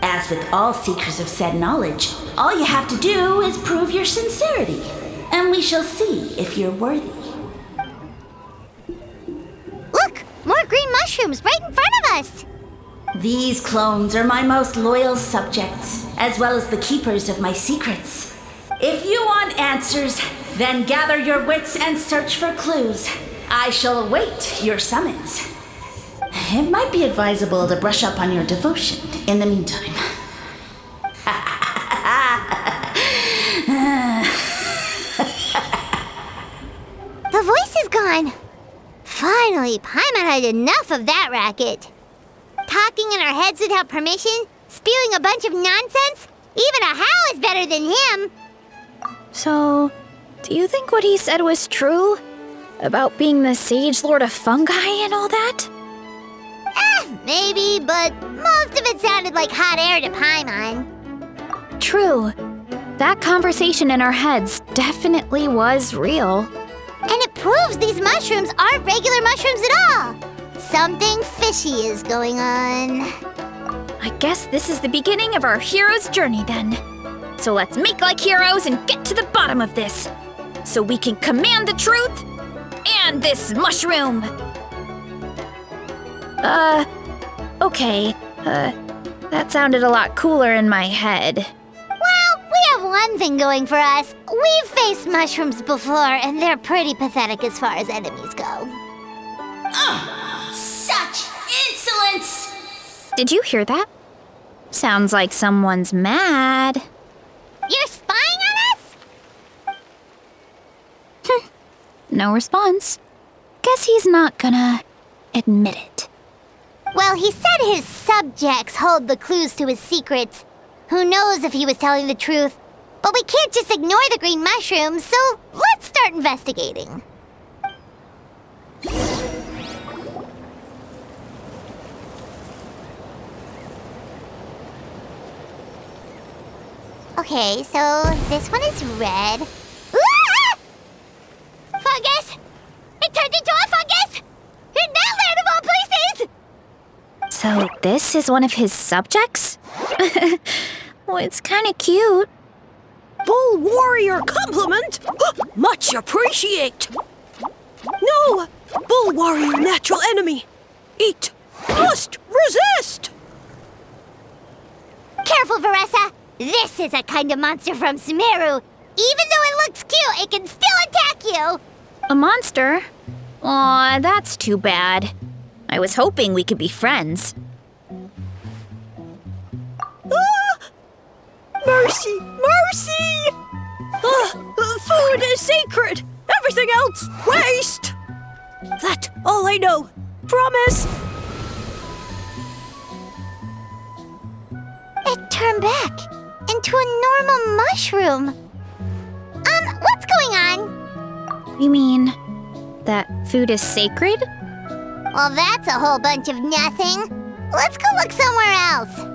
[SPEAKER 7] As with all seekers of said knowledge, all you have to do is prove your sincerity, and we shall see if you're worthy.
[SPEAKER 2] Look, more green mushrooms right in front of us.
[SPEAKER 7] These clones are my most loyal subjects, as well as the keepers of my secrets. If you want answers, then gather your wits and search for clues. I shall await your summons. It might be advisable to brush up on your devotion in the meantime.
[SPEAKER 2] The voice is gone. Finally, Paimon had enough of that racket. Talking in our heads without permission, spewing a bunch of nonsense. Even a How is better than him.
[SPEAKER 1] So, do you think what he said was true? About being the Sage Lord of Fungi and all that?
[SPEAKER 2] Maybe, but most of it sounded like hot air to Paimon.
[SPEAKER 1] True. That conversation in our heads definitely was real.
[SPEAKER 2] And it proves these mushrooms aren't regular mushrooms at all. Something fishy is going on.
[SPEAKER 1] I guess this is the beginning of our hero's journey then. So let's make like heroes and get to the bottom of this. So we can command the truth and this mushroom. Okay. That sounded a lot cooler in my head.
[SPEAKER 2] Well, we have one thing going for us. We've faced mushrooms before, and they're pretty pathetic as far as enemies go.
[SPEAKER 7] Such insolence!
[SPEAKER 1] Did you hear that? Sounds like someone's mad.
[SPEAKER 2] You're spying on us?
[SPEAKER 1] No response. Guess he's not gonna admit it.
[SPEAKER 2] Well, he said his subjects hold the clues to his secrets. Who knows if he was telling the truth? But we can't just ignore the green mushrooms, so let's start investigating. Okay, so this one is red. Ah! Fungus! It turned into a fungus! In that land of all places!
[SPEAKER 1] So this is one of his subjects? Well, it's kind of cute.
[SPEAKER 8] Bull warrior compliment! Much appreciate! No! Bull warrior natural enemy! Eat! Must resist!
[SPEAKER 2] Careful, VARESA! This is a kind of monster from Sumeru. Even though it looks cute, it can still attack you!
[SPEAKER 1] A monster? Aw, that's too bad. I was hoping we could be friends.
[SPEAKER 8] Ah! Mercy! Mercy! Food is sacred! Everything else, waste! That's all I know. Promise!
[SPEAKER 2] It turned back into a normal mushroom. What's going on?
[SPEAKER 1] You mean that food is sacred?
[SPEAKER 2] Well, that's a whole bunch of nothing. Let's go look somewhere else.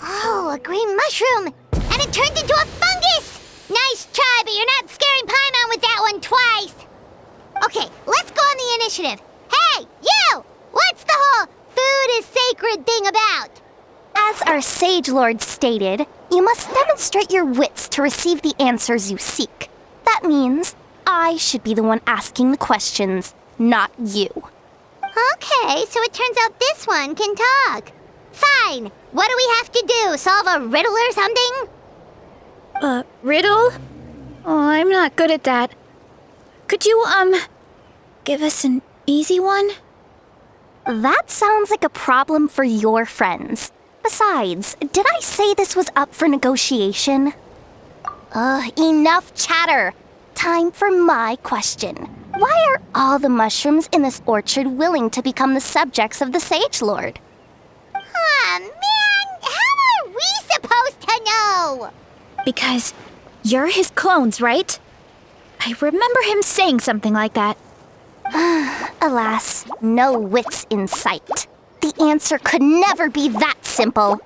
[SPEAKER 2] Oh, a green mushroom! And it turned into a fungus! Nice try, but you're not scaring Paimon with that one twice! Okay, let's go on the initiative. Hey, you! What's the whole food is sacred thing about?
[SPEAKER 3] As our Sage Lord stated, you must demonstrate your wits to receive the answers you seek. That means I should be the one asking the questions, not you.
[SPEAKER 2] Okay, so it turns out this one can talk. Fine. What do we have to do? Solve a riddle or something?
[SPEAKER 1] Riddle? Oh, I'm not good at that. Could you, give us an easy one?
[SPEAKER 3] That sounds like a problem for your friends. Besides, did I say this was up for negotiation? Enough chatter. Time for my question. Why are all the mushrooms in this orchard willing to become the subjects of the Sage Lord?
[SPEAKER 2] Aw, man! How are we supposed to know?
[SPEAKER 1] Because you're his clones, right? I remember him saying something like that.
[SPEAKER 3] Alas, no wits in sight. The answer could never be that simple.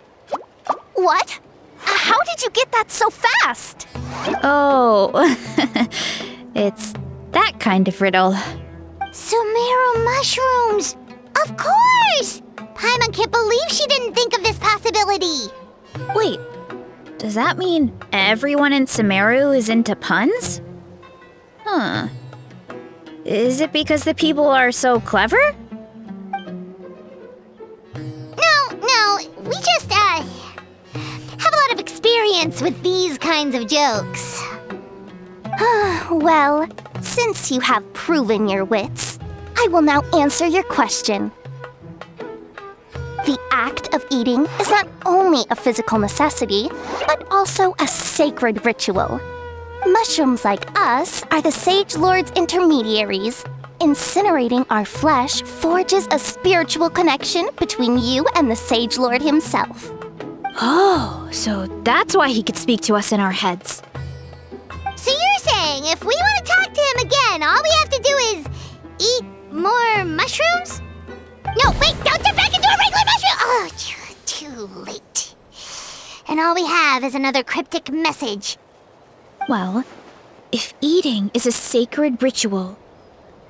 [SPEAKER 3] What? How did you get that so fast?
[SPEAKER 1] Oh, it's that kind of riddle.
[SPEAKER 2] Sumeru mushrooms! Of course! Paimon can't believe she didn't think of this possibility.
[SPEAKER 1] Wait, does that mean everyone in Sumeru is into puns? Huh. Is it because the people are so clever?
[SPEAKER 2] No, we just, have a lot of experience with these kinds of jokes.
[SPEAKER 3] Well, since you have proven your wits, I will now answer your question. The act of eating is not only a physical necessity, but also a sacred ritual. Mushrooms like us are the Sage Lord's intermediaries. Incinerating our flesh forges a spiritual connection between you and the Sage Lord himself.
[SPEAKER 1] Oh, so that's why he could speak to us in our heads.
[SPEAKER 2] So you're saying if we want to talk to him again, all we have to do is eat more mushrooms? No, wait, don't turn back into a regular mushroom! Oh, too late. And all we have is another cryptic message.
[SPEAKER 1] Well, if eating is a sacred ritual,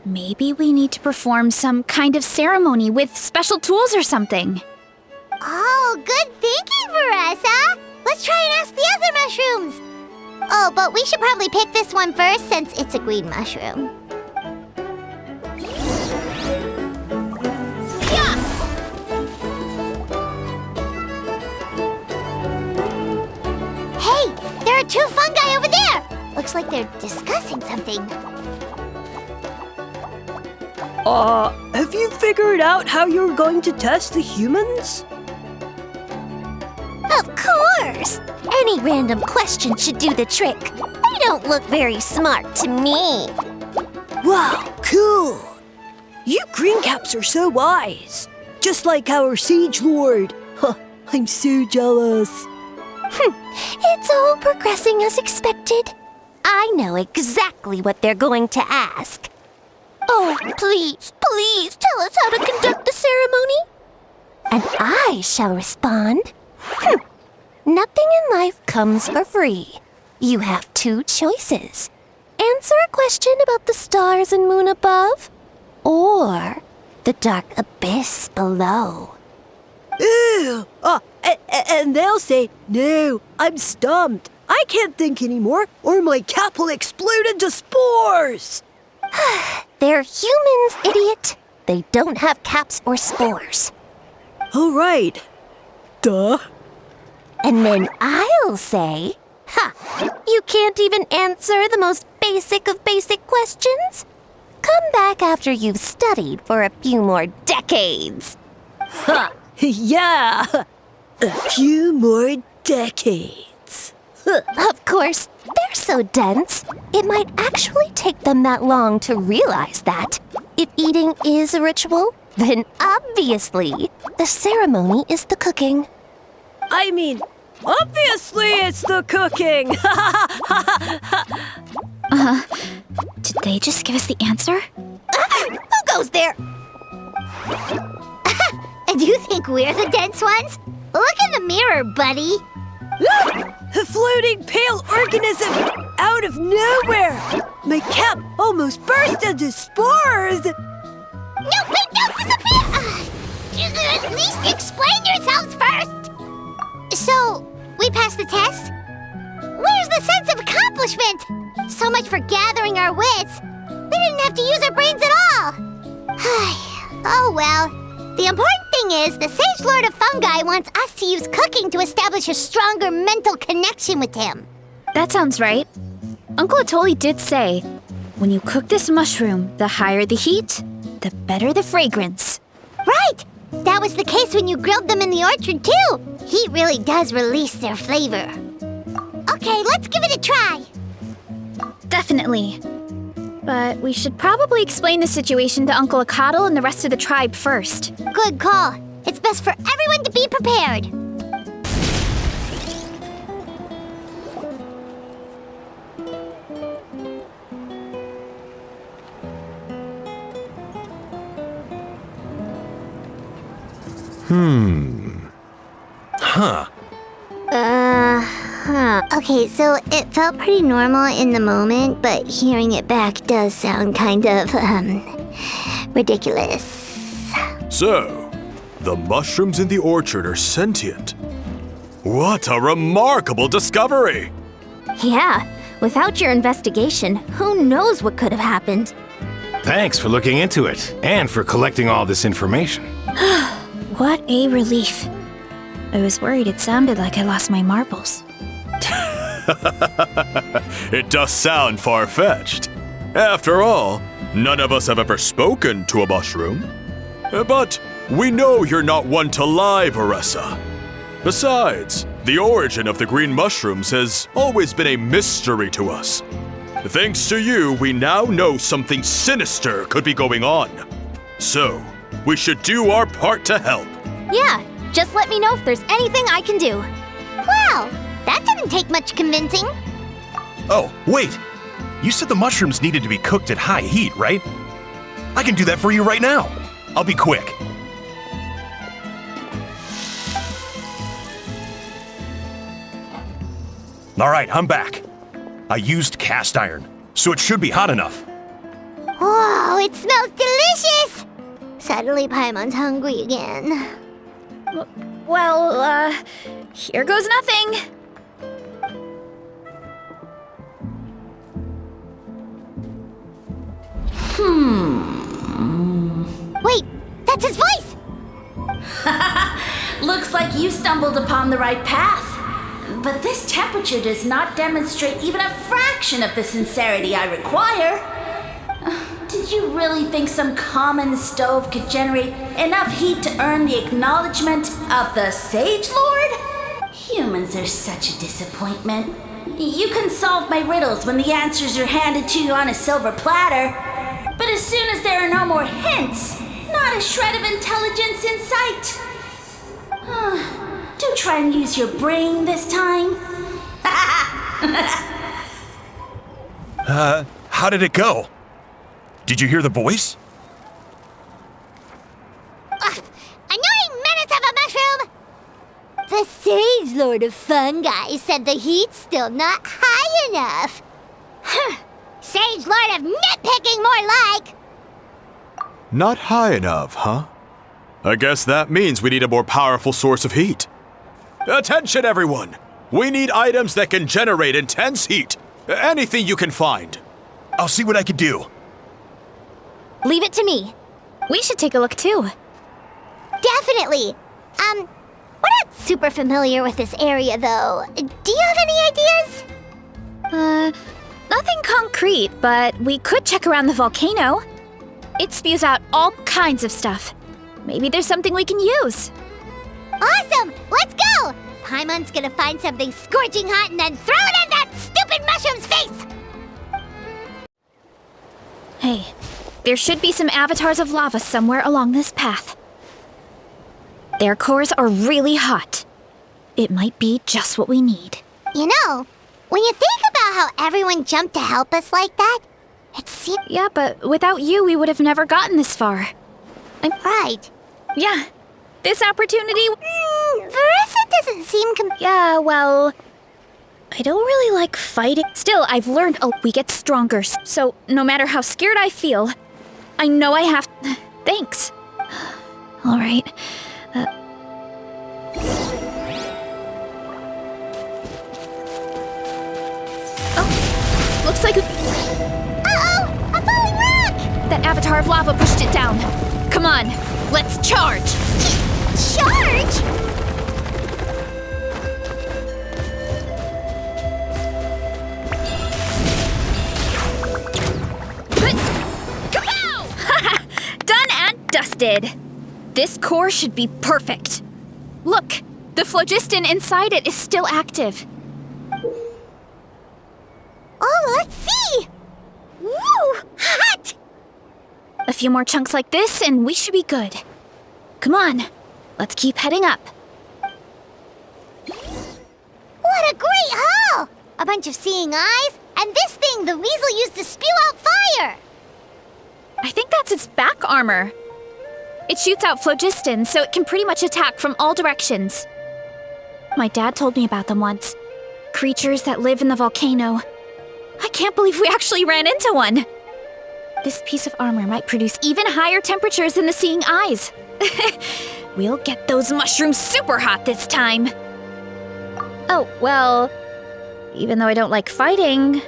[SPEAKER 1] maybe we need to perform some kind of ceremony with special tools or something.
[SPEAKER 2] Oh, good thinking, VARESA! Let's try and ask the other mushrooms! Oh, but we should probably pick this one first since it's a green mushroom. Yeah! Hey, there are two fungi over there! Looks like they're discussing something.
[SPEAKER 8] Have you figured out how you're going to test the humans?
[SPEAKER 2] Of course! Any random question should do the trick. They don't look very smart to me.
[SPEAKER 8] Wow, cool! You green caps are so wise. Just like our Sage Lord. Huh, I'm so jealous.
[SPEAKER 2] It's all progressing as expected. I know exactly what they're going to ask. Oh, please, please tell us how to conduct the ceremony. And I shall respond. Nothing in life comes for free. You have two choices. Answer a question about the stars and moon above, or the dark abyss below.
[SPEAKER 8] Ew! And they'll say, no, I'm stumped. I can't think anymore, or my cap will explode into spores.
[SPEAKER 2] They're humans, idiot. They don't have caps or spores.
[SPEAKER 8] All right. Duh.
[SPEAKER 2] And then I'll say, you can't even answer the most basic of basic questions? Come back after you've studied for a few more decades.
[SPEAKER 8] Ha! Yeah! A few more decades.
[SPEAKER 2] Of course, they're so dense, it might actually take them that long to realize that. If eating is a ritual, then obviously the ceremony is the cooking.
[SPEAKER 8] I mean, obviously it's the cooking!
[SPEAKER 1] Did they just give us the answer?
[SPEAKER 2] Who goes there? And you think we're the dense ones? Look in the mirror, buddy.
[SPEAKER 8] A floating pale organism out of nowhere! My cap almost burst into spores!
[SPEAKER 2] No, wait, no, disappear! At least explain yourselves first! So, we passed the test? Where's the sense of accomplishment? So much for gathering our wits. We didn't have to use our brains at all. Oh well. The important thing is, the Sage Lord of Fungi wants us to use cooking to establish a stronger mental connection with him.
[SPEAKER 1] That sounds right. Uncle Atoli did say, when you cook this mushroom, the higher the heat, the better the fragrance.
[SPEAKER 2] Right! That was the case when you grilled them in the orchard, too. Heat really does release their flavor. Okay, let's give it a try.
[SPEAKER 1] Definitely. But we should probably explain the situation to Uncle Akadal and the rest of the tribe first.
[SPEAKER 2] Good call. It's best for everyone to be prepared. Okay, so it felt pretty normal in the moment, but hearing it back does sound kind of, ridiculous.
[SPEAKER 4] So, the mushrooms in the orchard are sentient. What a remarkable discovery!
[SPEAKER 3] Yeah, without your investigation, who knows what could have happened?
[SPEAKER 9] Thanks for looking into it, and for collecting all this information.
[SPEAKER 1] What a relief. I was worried it sounded like I lost my marbles.
[SPEAKER 4] It does sound far-fetched. After all, none of us have ever spoken to a mushroom. But we know you're not one to lie, VARESA. Besides, the origin of the green mushrooms has always been a mystery to us. Thanks to you, we now know something sinister could be going on. So, we should do our part to help.
[SPEAKER 3] Yeah, just let me know if there's anything I can do.
[SPEAKER 2] Wow, that didn't take much convincing.
[SPEAKER 5] Oh, wait! You said the mushrooms needed to be cooked at high heat, right? I can do that for you right now. I'll be quick. All right, I'm back. I used cast iron, so it should be hot enough.
[SPEAKER 2] Whoa, it smells delicious! Suddenly Paimon's hungry again.
[SPEAKER 1] Well, here goes nothing.
[SPEAKER 2] Wait, that's his voice!
[SPEAKER 7] Looks like you stumbled upon the right path. But this temperature does not demonstrate even a fraction of the sincerity I require. Did you really think some common stove could generate enough heat to earn the acknowledgement of the Sage Lord? Humans are such a disappointment. You can solve my riddles when the answers are handed to you on a silver platter. But as soon as there are no more hints, not a shred of intelligence in sight. Do try and use your brain this time.
[SPEAKER 5] How did it go? Did you hear the voice?
[SPEAKER 2] Annoying menace of a mushroom! The Sage Lord of Fungi said the heat's still not high enough. Sage Lord of Nitpicking, more like!
[SPEAKER 4] Not high enough, huh? I guess that means we need a more powerful source of heat. Attention, everyone! We need items that can generate intense heat. Anything you can find.
[SPEAKER 5] I'll see what I can do.
[SPEAKER 3] Leave it to me.
[SPEAKER 1] We should take a look too.
[SPEAKER 2] Definitely! We're not super familiar with this area, though. Do you have any ideas?
[SPEAKER 1] Nothing concrete, but we could check around the volcano. It spews out all kinds of stuff. Maybe there's something we can use.
[SPEAKER 2] Awesome! Let's go! Paimon's gonna find something scorching hot and then throw it in that stupid mushroom's face!
[SPEAKER 1] Hey, there should be some avatars of lava somewhere along this path. Their cores are really hot. It might be just what we need.
[SPEAKER 2] You know, when you think about how everyone jumped to help us like that, it seems...
[SPEAKER 1] Yeah, but without you, we would have never gotten this far.
[SPEAKER 2] Right.
[SPEAKER 1] Yeah, this opportunity...
[SPEAKER 2] Veresa doesn't seem
[SPEAKER 1] Yeah, well... I don't really like fighting. Still, I've learned we get stronger, so no matter how scared I feel, I know I have... Thanks. All right. Oh, looks like...
[SPEAKER 2] Uh-oh! A falling rock!
[SPEAKER 1] That avatar of lava pushed it down. Come on, let's charge!
[SPEAKER 2] Charge?
[SPEAKER 1] Kapow! Done and dusted. This core should be perfect. Look, the phlogiston inside it is still active.
[SPEAKER 2] Oh, let's see! Woo! Hot!
[SPEAKER 1] A few more chunks like this and we should be good. Come on, let's keep heading up.
[SPEAKER 2] What a great haul! A bunch of seeing eyes, and this thing the weasel used to spew out fire!
[SPEAKER 1] I think that's its back armor. It shoots out phlogiston, so it can pretty much attack from all directions. My dad told me about them once. Creatures that live in the volcano. I can't believe we actually ran into one. This piece of armor might produce even higher temperatures than the seeing eyes. We'll get those mushrooms super hot this time. Oh, well, even though I don't like fighting,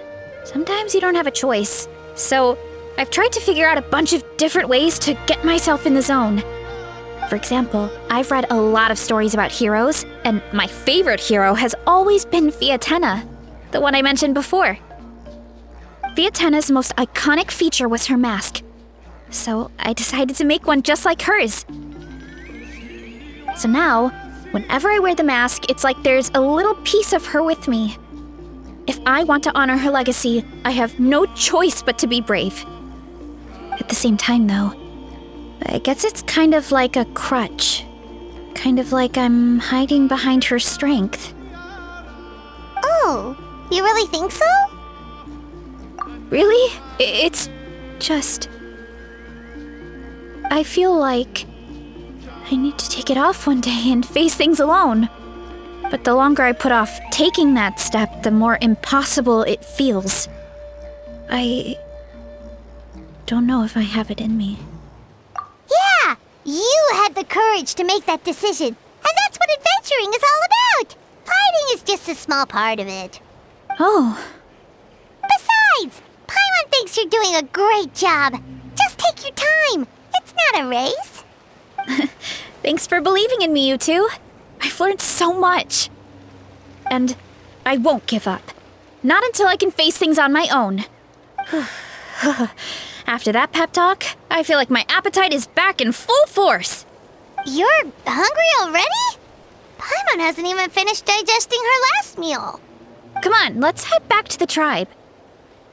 [SPEAKER 1] sometimes you don't have a choice. So I've tried to figure out a bunch of different ways to get myself in the zone. For example, I've read a lot of stories about heroes, and my favorite hero has always been Fiatenna, the one I mentioned before. Fiatenna's most iconic feature was her mask, so I decided to make one just like hers. So now, whenever I wear the mask, it's like there's a little piece of her with me. If I want to honor her legacy, I have no choice but to be brave. At the same time, though, I guess it's kind of like a crutch. Kind of like I'm hiding behind her strength.
[SPEAKER 2] Oh, you really think so?
[SPEAKER 1] Really? It's just... I feel like I need to take it off one day and face things alone. But the longer I put off taking that step, the more impossible it feels. I don't know if I have it in me.
[SPEAKER 2] Yeah! You had the courage to make that decision, and that's what adventuring is all about! Fighting is just a small part of it.
[SPEAKER 1] Oh.
[SPEAKER 2] Besides, Paimon thinks you're doing a great job. Just take your time. It's not a race.
[SPEAKER 1] Thanks for believing in me, you two. I've learned so much. And I won't give up. Not until I can face things on my own. After that pep talk, I feel like my appetite is back in full force.
[SPEAKER 2] You're hungry already? Paimon hasn't even finished digesting her last meal.
[SPEAKER 1] Come on, let's head back to the tribe.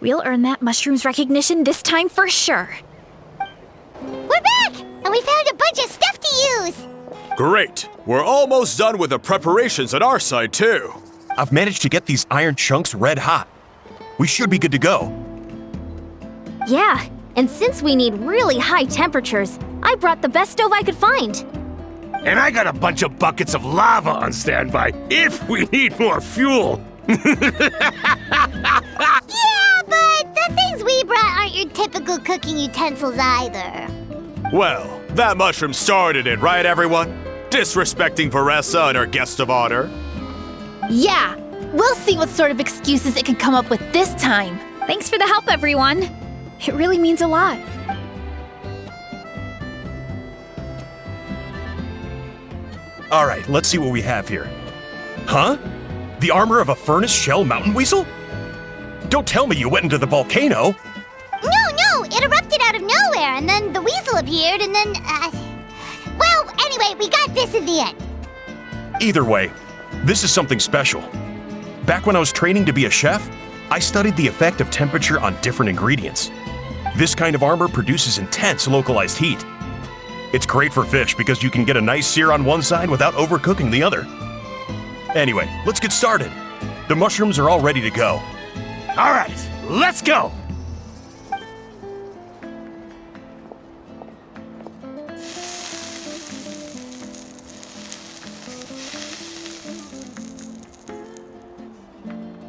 [SPEAKER 1] We'll earn that mushroom's recognition this time for sure.
[SPEAKER 2] We're back! And we found a bunch of stuff to use!
[SPEAKER 4] Great! We're almost done with the preparations on our side, too.
[SPEAKER 5] I've managed to get these iron chunks red hot. We should be good to go.
[SPEAKER 3] Yeah, and since we need really high temperatures, I brought the best stove I could find.
[SPEAKER 9] And I got a bunch of buckets of lava on standby if we need more fuel.
[SPEAKER 2] Yeah, but the things we brought aren't your typical cooking utensils either.
[SPEAKER 4] Well, that mushroom started it, right, everyone? Disrespecting VARESA and her guest of honor.
[SPEAKER 1] Yeah, we'll see what sort of excuses it can come up with this time. Thanks for the help, everyone. It really means a lot.
[SPEAKER 5] All right, let's see what we have here. Huh? The armor of a furnace shell mountain weasel? Don't tell me you went into the volcano.
[SPEAKER 2] No, it erupted out of nowhere, and then the weasel appeared, and then, well, anyway, we got this in the end.
[SPEAKER 5] Either way, this is something special. Back when I was training to be a chef, I studied the effect of temperature on different ingredients. This kind of armor produces intense localized heat. It's great for fish because you can get a nice sear on one side without overcooking the other. Anyway, let's get started. The mushrooms are all ready to go.
[SPEAKER 9] All right, let's go.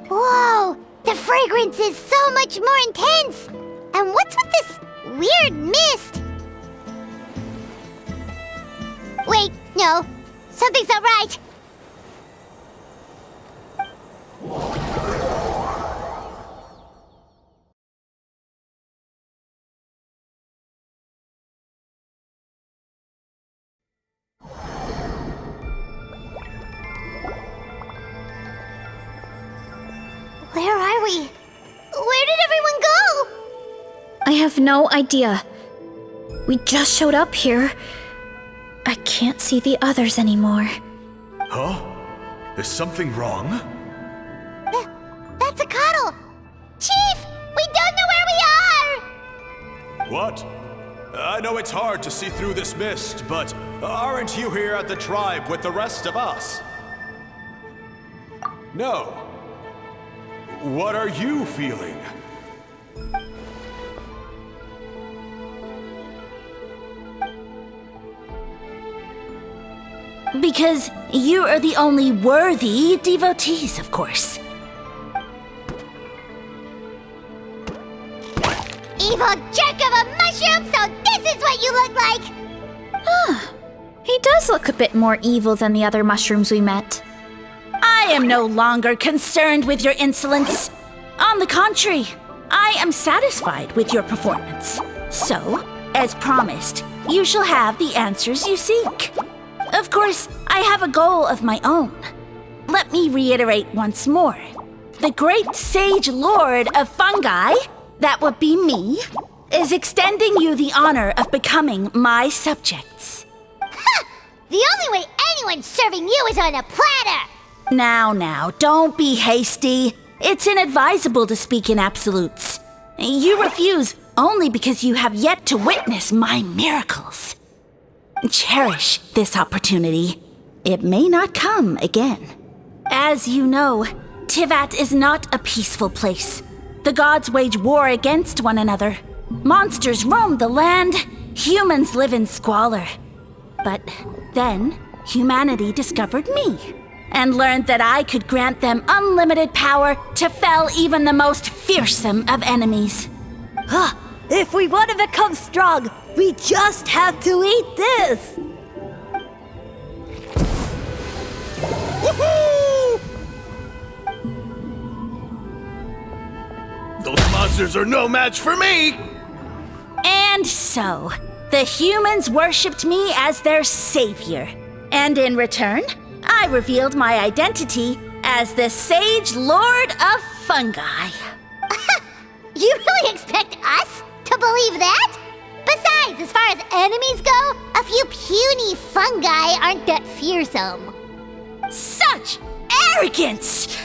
[SPEAKER 2] Whoa, the fragrance is so much more intense. And what's with this weird mist? Wait, no, something's not right. Where are we? Where did everyone go?
[SPEAKER 1] I have no idea. We just showed up here. I can't see the others anymore.
[SPEAKER 4] Huh? Is something wrong?
[SPEAKER 2] That's a cuddle. Chief, we don't know where we are.
[SPEAKER 4] What? I know it's hard to see through this mist, but aren't you here at the tribe with the rest of us? No. What are you feeling?
[SPEAKER 7] Because you are the only worthy devotees, of course.
[SPEAKER 2] Evil jerk of a mushroom, so this is what you look like!
[SPEAKER 1] He does look a bit more evil than the other mushrooms we met.
[SPEAKER 7] I am no longer concerned with your insolence. On the contrary, I am satisfied with your performance. So, as promised, you shall have the answers you seek. Of course, I have a goal of my own. Let me reiterate once more. The great sage lord of fungi, that would be me, is extending you the honor of becoming my subjects.
[SPEAKER 2] Ha! The only way anyone's serving you is on a platter!
[SPEAKER 7] Now, don't be hasty. It's inadvisable to speak in absolutes. You refuse only because you have yet to witness my miracles. Cherish this opportunity. It may not come again. As you know, Tivat is not a peaceful place. The gods wage war against one another. Monsters roam the land. Humans live in squalor. But then, humanity discovered me and learned that I could grant them unlimited power to fell even the most fearsome of enemies.
[SPEAKER 8] If we want to become strong, we just have to eat this!
[SPEAKER 9] Woohoo! Those monsters are no match for me!
[SPEAKER 7] And so, the humans worshipped me as their savior. And in return, I revealed my identity as the Sage Lord of Fungi.
[SPEAKER 2] You really expect us to believe that? Besides, as far as enemies go, a few puny fungi aren't that fearsome.
[SPEAKER 7] arrogance!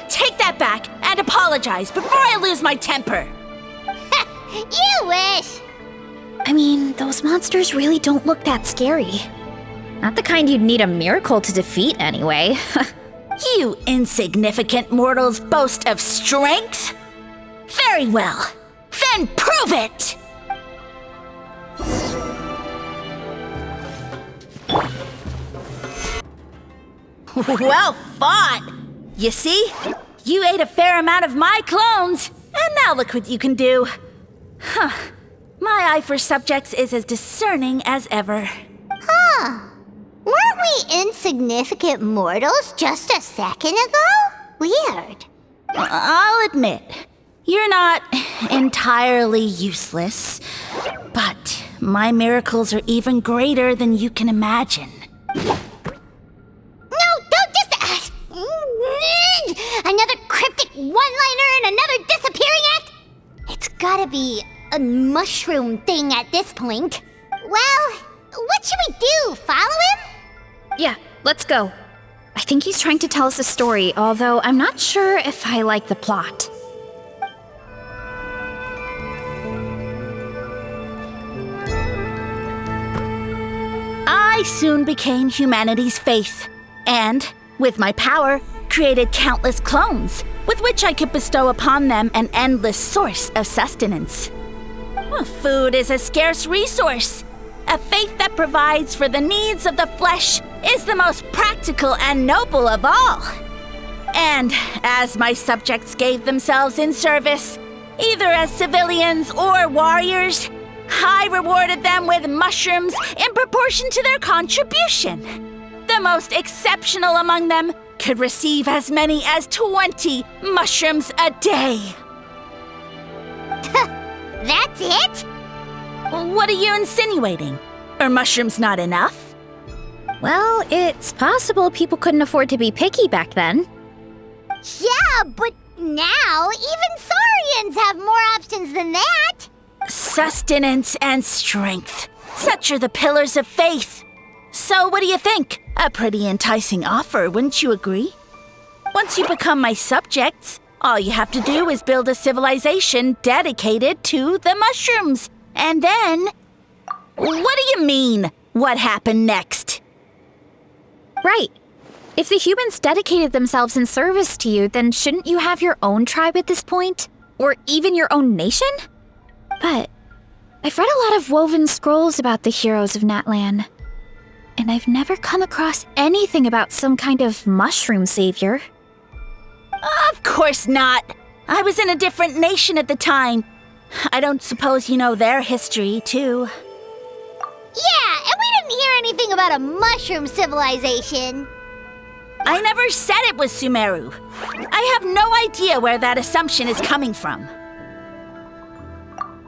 [SPEAKER 7] Take that back and apologize before I lose my temper.
[SPEAKER 2] You wish!
[SPEAKER 1] I mean, those monsters really don't look that scary. Not the kind you'd need a miracle to defeat anyway.
[SPEAKER 7] You insignificant mortals boast of strength? Very well. Then prove it! Well fought! You see? You ate a fair amount of my clones, and now look what you can do. Huh. My eye for subjects is as discerning as ever.
[SPEAKER 2] Huh. Weren't we insignificant mortals just a second ago? Weird.
[SPEAKER 7] I'll admit, you're not entirely useless, but my miracles are even greater than you can imagine.
[SPEAKER 2] No, don't just... another cryptic one-liner and another disappearing act? It's gotta be a mushroom thing at this point. Well, what should we do? Follow him?
[SPEAKER 1] Yeah, let's go. I think he's trying to tell us a story, although I'm not sure if I like the plot.
[SPEAKER 7] I soon became humanity's faith, and, with my power, created countless clones, with which I could bestow upon them an endless source of sustenance. Well, food is a scarce resource. A faith that provides for the needs of the flesh is the most practical and noble of all. And as my subjects gave themselves in service, either as civilians or warriors, I rewarded them with mushrooms in proportion to their contribution. The most exceptional among them could receive as many as 20 mushrooms a day.
[SPEAKER 2] That's it?
[SPEAKER 7] What are you insinuating? Are mushrooms not enough?
[SPEAKER 1] Well, it's possible people couldn't afford to be picky back then.
[SPEAKER 2] Yeah, but now even Saurians have more options than that.
[SPEAKER 7] Sustenance and strength. Such are the pillars of faith. So what do you think? A pretty enticing offer, wouldn't you agree? Once you become my subjects, all you have to do is build a civilization dedicated to the mushrooms. And then... What do you mean, what happened next?
[SPEAKER 1] Right. If the humans dedicated themselves in service to you, then shouldn't you have your own tribe at this point? Or even your own nation? But I've read a lot of woven scrolls about the heroes of Natlan, and I've never come across anything about some kind of mushroom savior.
[SPEAKER 7] Of course not. I was in a different nation at the time. I don't suppose you know their history, too.
[SPEAKER 2] Yeah, and we didn't hear anything about a mushroom civilization.
[SPEAKER 7] I never said it was Sumeru. I have no idea where that assumption is coming from.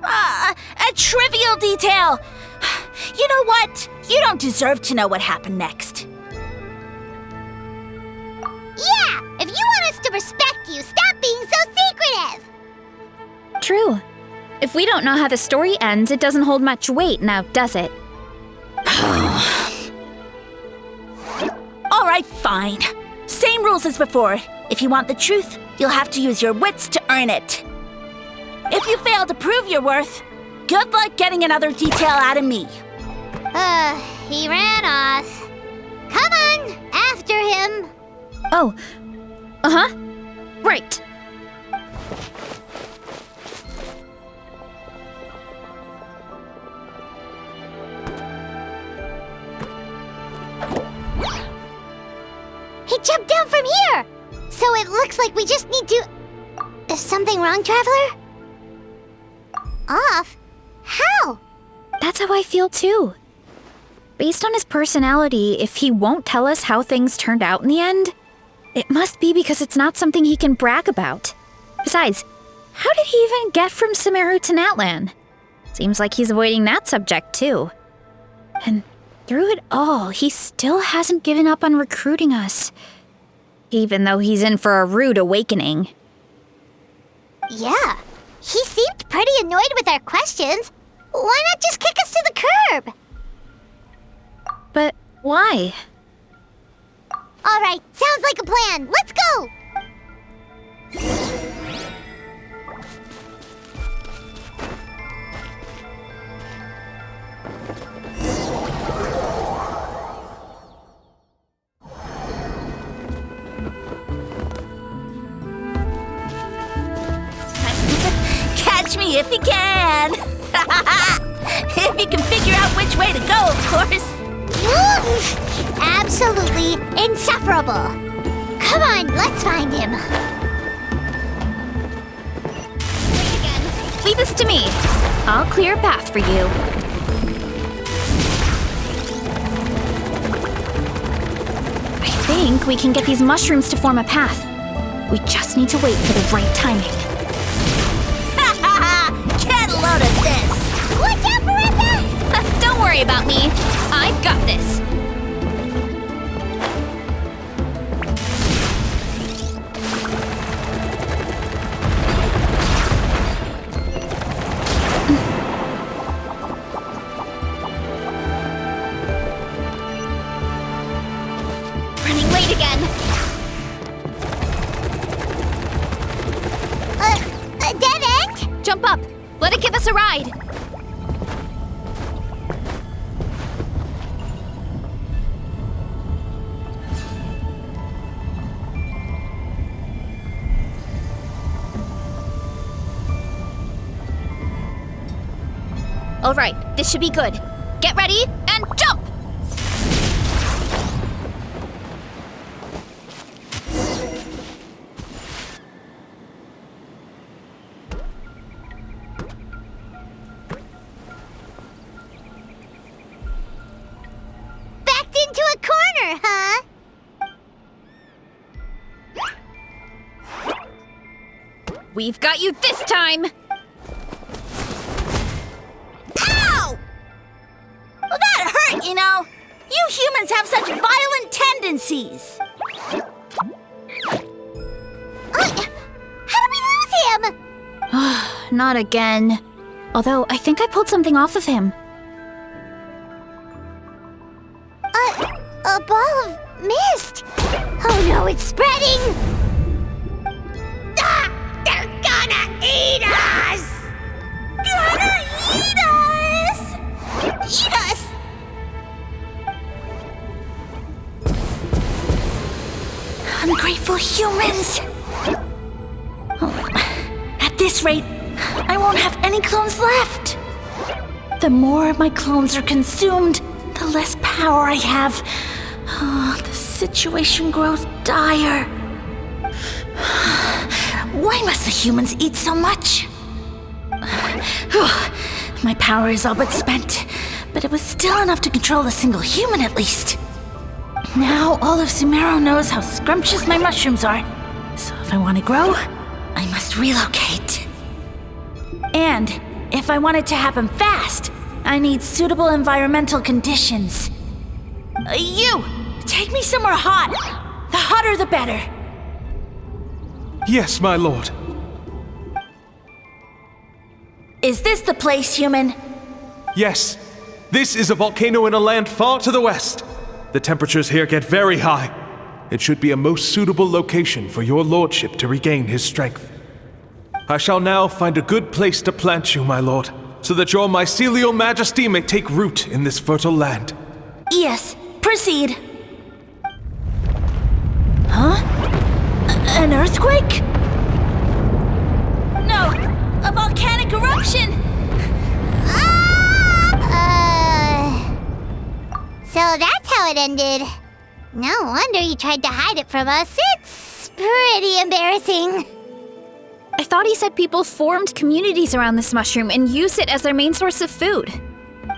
[SPEAKER 7] A trivial detail. You know what? You don't deserve to know what happened next.
[SPEAKER 2] Yeah, if you want us to respect you, stop being so secretive.
[SPEAKER 1] True. If we don't know how the story ends, it doesn't hold much weight now, does it?
[SPEAKER 7] All right, fine. Same rules as before. If you want the truth, you'll have to use your wits to earn it. If you fail to prove your worth, good luck getting another detail out of me.
[SPEAKER 2] He ran off. Come on, after him.
[SPEAKER 1] Oh. Uh-huh. Right.
[SPEAKER 2] He jumped down from here! So it looks like we just need to... Is something wrong, Traveler? Off? How?
[SPEAKER 1] That's how I feel too. Based on his personality, if he won't tell us how things turned out in the end, it must be because it's not something he can brag about. Besides, how did he even get from Sumeru to Natlan? Seems like he's avoiding that subject too. And through it all, he still hasn't given up on recruiting us. Even though he's in for a rude awakening.
[SPEAKER 2] Yeah, he seemed pretty annoyed with our questions. Why not just kick us to the curb?
[SPEAKER 1] But why?
[SPEAKER 2] Alright, sounds like a plan. Let's go!
[SPEAKER 7] Catch me if you can! If you can figure out which way to go, of course.
[SPEAKER 2] Absolutely insufferable. Come on, let's find him.
[SPEAKER 1] Leave this to me. I'll clear a path for you. I think we can get these mushrooms to form a path. We just need to wait for the right timing.
[SPEAKER 7] Get a load of this!
[SPEAKER 2] Watch out, VARESA!
[SPEAKER 1] Don't worry about me. I've got this. Running late again.
[SPEAKER 2] A dead end?
[SPEAKER 1] Jump up. Let it give us a ride. All right, this should be good. Get ready and jump!
[SPEAKER 2] Backed into a corner, huh?
[SPEAKER 1] We've got you this time!
[SPEAKER 7] Ow! Well, that hurt, you know. You humans have such violent tendencies.
[SPEAKER 2] How did we lose him?
[SPEAKER 1] Not again. Although, I think I pulled something off of him.
[SPEAKER 2] A ball of mist. Oh no, it's spreading. Ah, they're gonna eat us!
[SPEAKER 7] Gonna eat us! Eat us! Ungrateful humans! At this rate, I won't have any clones left. The more my clones are consumed, the less power I have. Oh, the situation grows dire. Why must the humans eat so much? My power is all but spent, but it was still enough to control a single human at least. Now all of Sumeru knows how scrumptious my mushrooms are, so if I want to grow, I must relocate. And if I want it to happen fast, I need suitable environmental conditions. You! Take me somewhere hot! The hotter the better!
[SPEAKER 6] Yes, my lord.
[SPEAKER 7] Is this the place, human?
[SPEAKER 6] Yes. This is a volcano in a land far to the west. The temperatures here get very high. It should be a most suitable location for your lordship to regain his strength. I shall now find a good place to plant you, my lord, so that your mycelial majesty may take root in this fertile land.
[SPEAKER 7] Yes, proceed. Huh? An earthquake? No, a volcanic eruption!
[SPEAKER 2] So that's how it ended. No wonder you tried to hide it from us. It's pretty embarrassing.
[SPEAKER 1] I thought he said people formed communities around this mushroom and used it as their main source of food.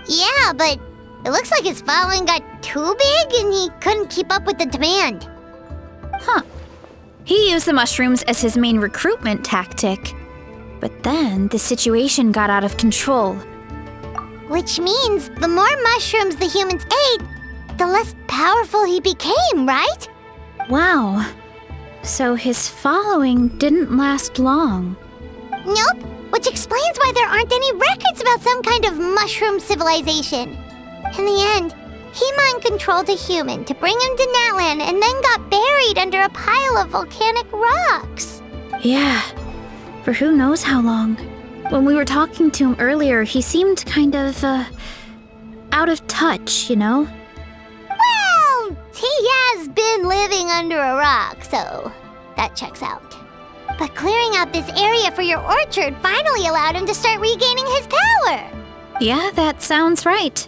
[SPEAKER 2] Yeah, but it looks like his following got too big and he couldn't keep up with the demand.
[SPEAKER 1] Huh. He used the mushrooms as his main recruitment tactic. But then the situation got out of control.
[SPEAKER 2] Which means the more mushrooms the humans ate, the less powerful he became, right?
[SPEAKER 1] Wow. So his following didn't last long.
[SPEAKER 2] Nope, which explains why there aren't any records about some kind of mushroom civilization. In the end, He mind-controlled a human to bring him to Natlan and then got buried under a pile of volcanic rocks.
[SPEAKER 1] Yeah, for who knows how long. When we were talking to him earlier, he seemed kind of, out of touch, you know?
[SPEAKER 2] Well, he has been living under a rock, so that checks out. But clearing out this area for your orchard finally allowed him to start regaining his power.
[SPEAKER 1] Yeah, that sounds right.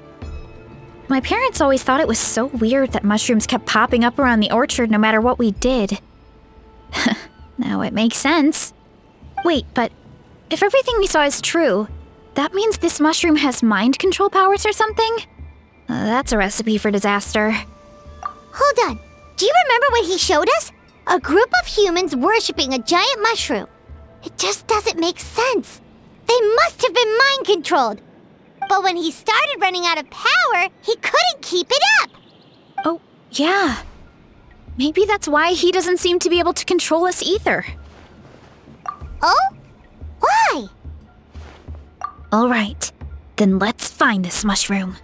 [SPEAKER 1] My parents always thought it was so weird that mushrooms kept popping up around the orchard no matter what we did. Now it makes sense. Wait, but if everything we saw is true, that means this mushroom has mind control powers or something? That's a recipe for disaster.
[SPEAKER 2] Hold on. Do you remember what he showed us? A group of humans worshipping a giant mushroom. It just doesn't make sense. They must have been mind-controlled. But when he started running out of power, he couldn't keep it up.
[SPEAKER 1] Oh, yeah. Maybe that's why he doesn't seem to be able to control us either.
[SPEAKER 2] Oh? Why?
[SPEAKER 1] All right, then let's find this mushroom.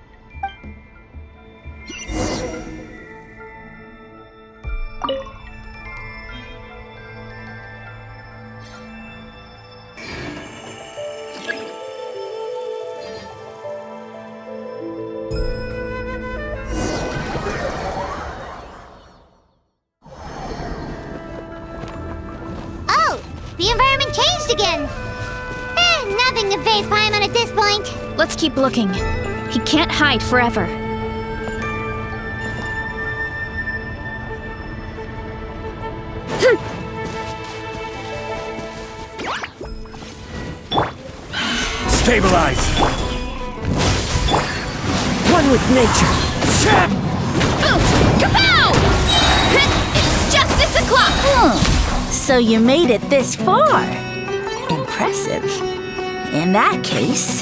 [SPEAKER 2] The environment changed again. Nothing to face Paimon at this point.
[SPEAKER 1] Let's keep looking. He can't hide forever.
[SPEAKER 9] Stabilize!
[SPEAKER 8] One with nature.
[SPEAKER 1] Boom! Kapow! It's justice o'clock!
[SPEAKER 7] So you made it this far. Impressive. In that case...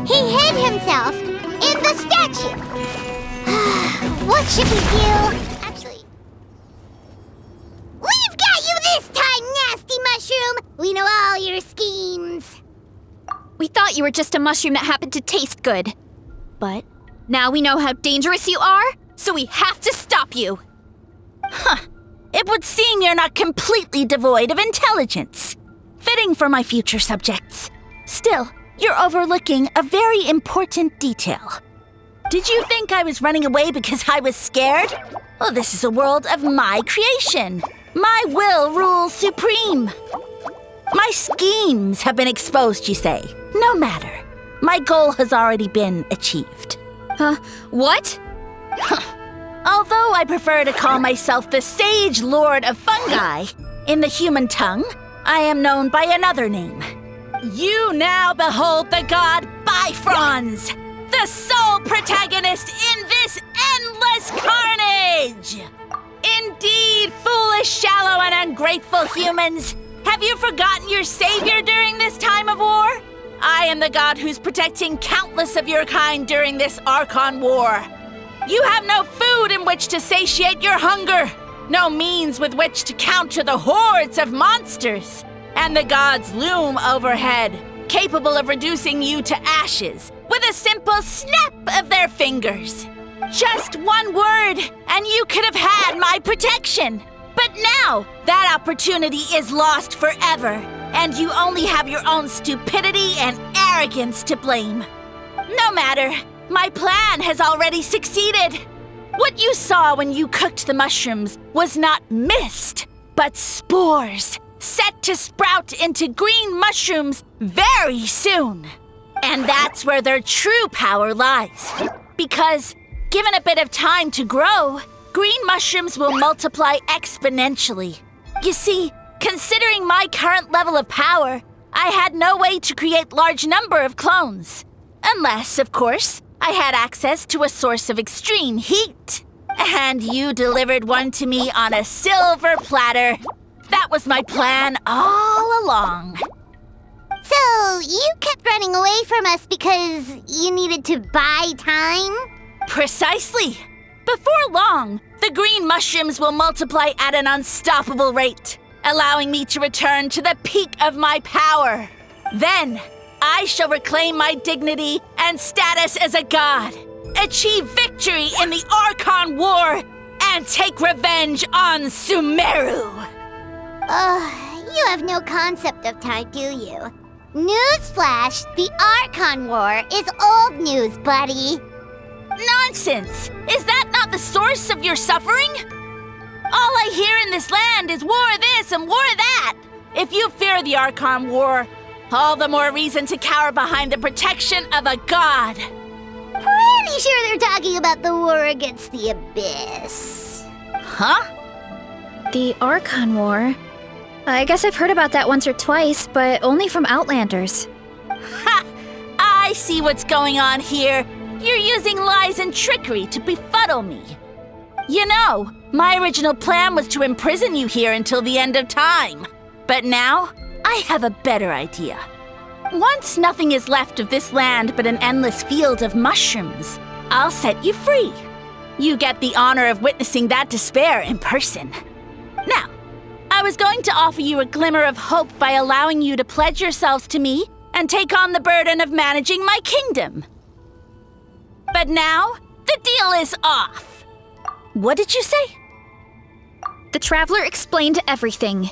[SPEAKER 2] He hid himself in the statue. What should we do? Actually... We've got you this time, nasty mushroom! We know all your schemes.
[SPEAKER 1] We thought you were just a mushroom that happened to taste good. But now we know how dangerous you are, so we have to stop you.
[SPEAKER 7] Huh. It would seem you're not completely devoid of intelligence. Fitting for my future subjects. Still, you're overlooking a very important detail. Did you think I was running away because I was scared? Well, this is a world of my creation. My will rules supreme. My schemes have been exposed, you say. No matter. My goal has already been achieved.
[SPEAKER 1] What?
[SPEAKER 7] Although I prefer to call myself the Sage Lord of Fungi, in the human tongue, I am known by another name. You now behold the god Bifrons, the sole protagonist in this endless carnage! Indeed, foolish, shallow, and ungrateful humans, have you forgotten your savior during this time of war? I am the god who's protecting countless of your kind during this Archon War. You have no food in which to satiate your hunger, no means with which to counter the hordes of monsters, and the gods loom overhead, capable of reducing you to ashes with a simple snap of their fingers. Just one word, and you could have had my protection. But now, that opportunity is lost forever, and you only have your own stupidity and arrogance to blame. No matter. My plan has already succeeded. What you saw when you cooked the mushrooms was not mist, but spores, set to sprout into green mushrooms very soon. And that's where their true power lies. Because, given a bit of time to grow, green mushrooms will multiply exponentially. You see, considering my current level of power, I had no way to create large number of clones. Unless, of course, I had access to a source of extreme heat. And you delivered one to me on a silver platter. That was my plan all along.
[SPEAKER 2] So, you kept running away from us because you needed to buy time?
[SPEAKER 7] Precisely. Before long, the green mushrooms will multiply at an unstoppable rate, allowing me to return to the peak of my power. Then, I shall reclaim my dignity and status as a god. achieve victory in the Archon War, and take revenge on Sumeru.
[SPEAKER 2] You have no concept of time, do you? Newsflash, the Archon War is old news, buddy.
[SPEAKER 7] Nonsense! Is that not the source of your suffering? All I hear in this land is war this and war that. If you fear the Archon War, all the more reason to cower behind the protection of a god.
[SPEAKER 2] Pretty sure they're talking about the war against the Abyss.
[SPEAKER 7] Huh?
[SPEAKER 1] The Archon War? I guess I've heard about that once or twice, but only from Outlanders.
[SPEAKER 7] Ha! I see what's going on here. You're using lies and trickery to befuddle me. You know, my original plan was to imprison you here until the end of time. But now, I have a better idea. Once nothing is left of this land but an endless field of mushrooms, I'll set you free. You get the honor of witnessing that despair in person. Now, I was going to offer you a glimmer of hope by allowing you to pledge yourselves to me and take on the burden of managing my kingdom. But now, the deal is off. What did you say?
[SPEAKER 1] The Traveler explained everything.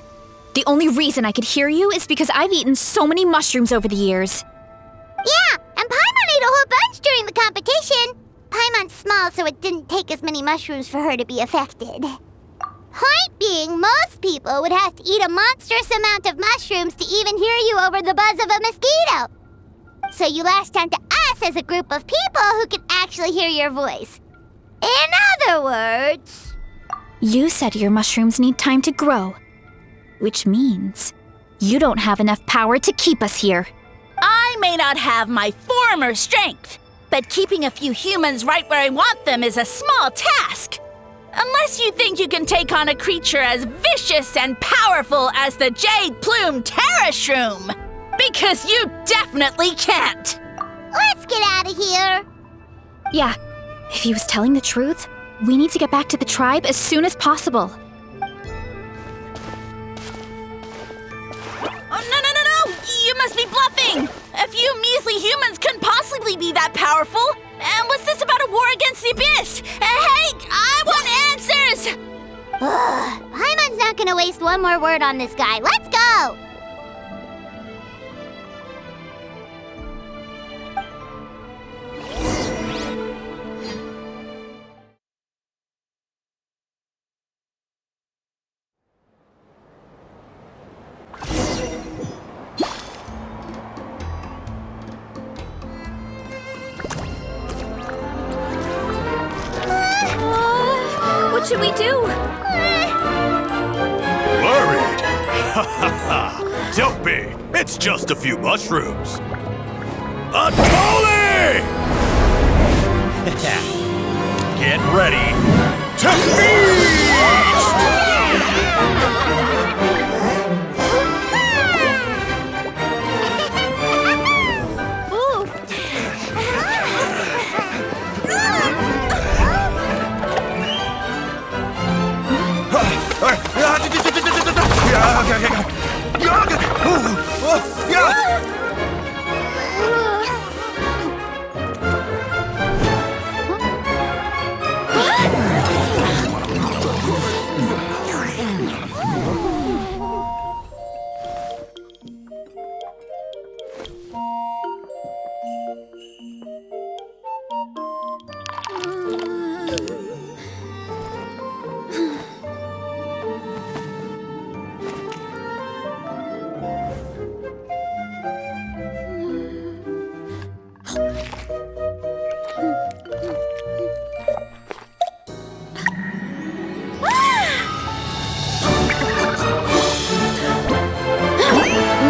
[SPEAKER 1] The only reason I could hear you is because I've eaten so many mushrooms over the years.
[SPEAKER 2] Yeah, and Paimon ate a whole bunch during the competition. Paimon's small, so it didn't take as many mushrooms for her to be affected. Point being, most people would have to eat a monstrous amount of mushrooms to even hear you over the buzz of a mosquito. So you latched onto us as a group of people who can actually hear your voice. In other words...
[SPEAKER 1] You said your mushrooms need time to grow, which means you don't have enough power to keep us here.
[SPEAKER 7] I may not have my former strength, but keeping a few humans right where I want them is a small task. Unless you think you can take on a creature as vicious and powerful as the Jade-Plume Terrashroom. Because you definitely can't.
[SPEAKER 2] Let's get out of here.
[SPEAKER 1] Yeah, if he was telling the truth, we need to get back to the tribe as soon as possible.
[SPEAKER 7] Oh, no! You must be bluffing! A few measly humans couldn't possibly be that powerful! And what's this about a war against the Abyss? Hey, I want answers!
[SPEAKER 2] Paimon's not gonna waste one more word on this guy. Let's go!
[SPEAKER 1] What should we do?
[SPEAKER 4] Worried? Ha ha ha! Don't be! It's just a few mushrooms. Unholy! Get ready to feast!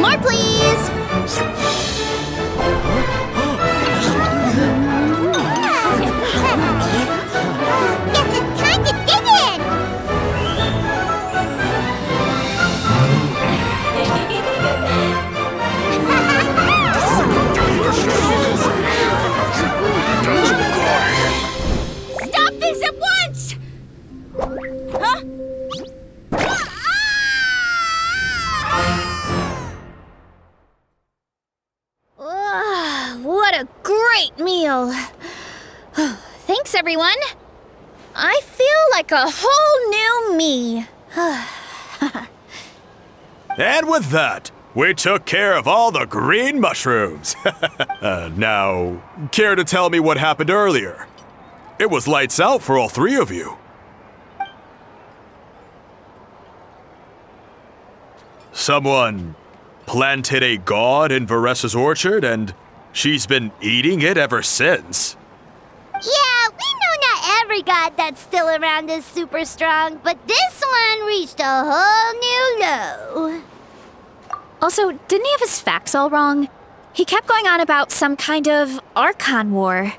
[SPEAKER 2] More, please! Guess it's time to dig in!
[SPEAKER 7] Stop this at once! Huh?
[SPEAKER 1] What a great meal! Thanks, everyone. I feel like a whole new me.
[SPEAKER 4] And with that, we took care of all the green mushrooms. Now, care to tell me what happened earlier? It was lights out for all three of you. Someone planted a god in Varesa's orchard, and she's been eating it ever since.
[SPEAKER 2] Yeah, we know not every god that's still around is super strong, but this one reached a whole new low.
[SPEAKER 1] Also, didn't he have his facts all wrong? He kept going on about some kind of Archon War.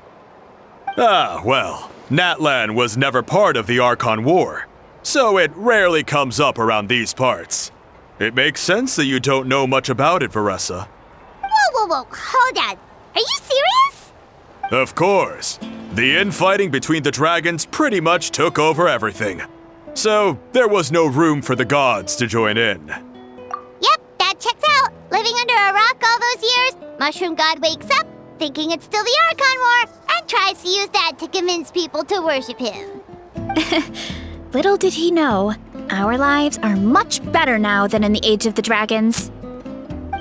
[SPEAKER 4] Ah, well, Natlan was never part of the Archon War, so it rarely comes up around these parts. It makes sense that you don't know much about it, Varesa.
[SPEAKER 2] Whoa, hold on. Are you serious?
[SPEAKER 4] Of course. The infighting between the dragons pretty much took over everything. So, there was no room for the gods to join in.
[SPEAKER 2] Yep, that checks out. Living under a rock all those years, Mushroom God wakes up, thinking it's still the Archon War, and tries to use that to convince people to worship him.
[SPEAKER 1] Little did he know, our lives are much better now than in the Age of the Dragons.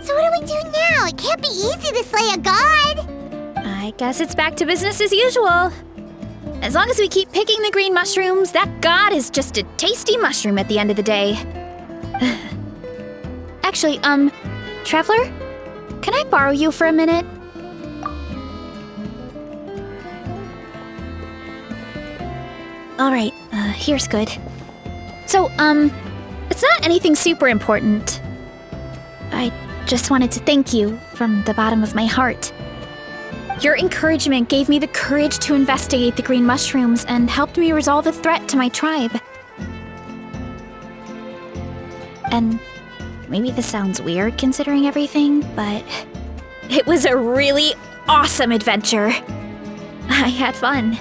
[SPEAKER 2] So what do we do now? It can't be easy to slay a god.
[SPEAKER 1] I guess it's back to business as usual. As long as we keep picking the green mushrooms, that god is just a tasty mushroom at the end of the day. Actually, Traveler? Can I borrow you for a minute? Alright, here's good. So, it's not anything super important. I just wanted to thank you from the bottom of my heart. Your encouragement gave me the courage to investigate the green mushrooms and helped me resolve a threat to my tribe. And maybe this sounds weird considering everything, but it was a really awesome adventure. I had fun.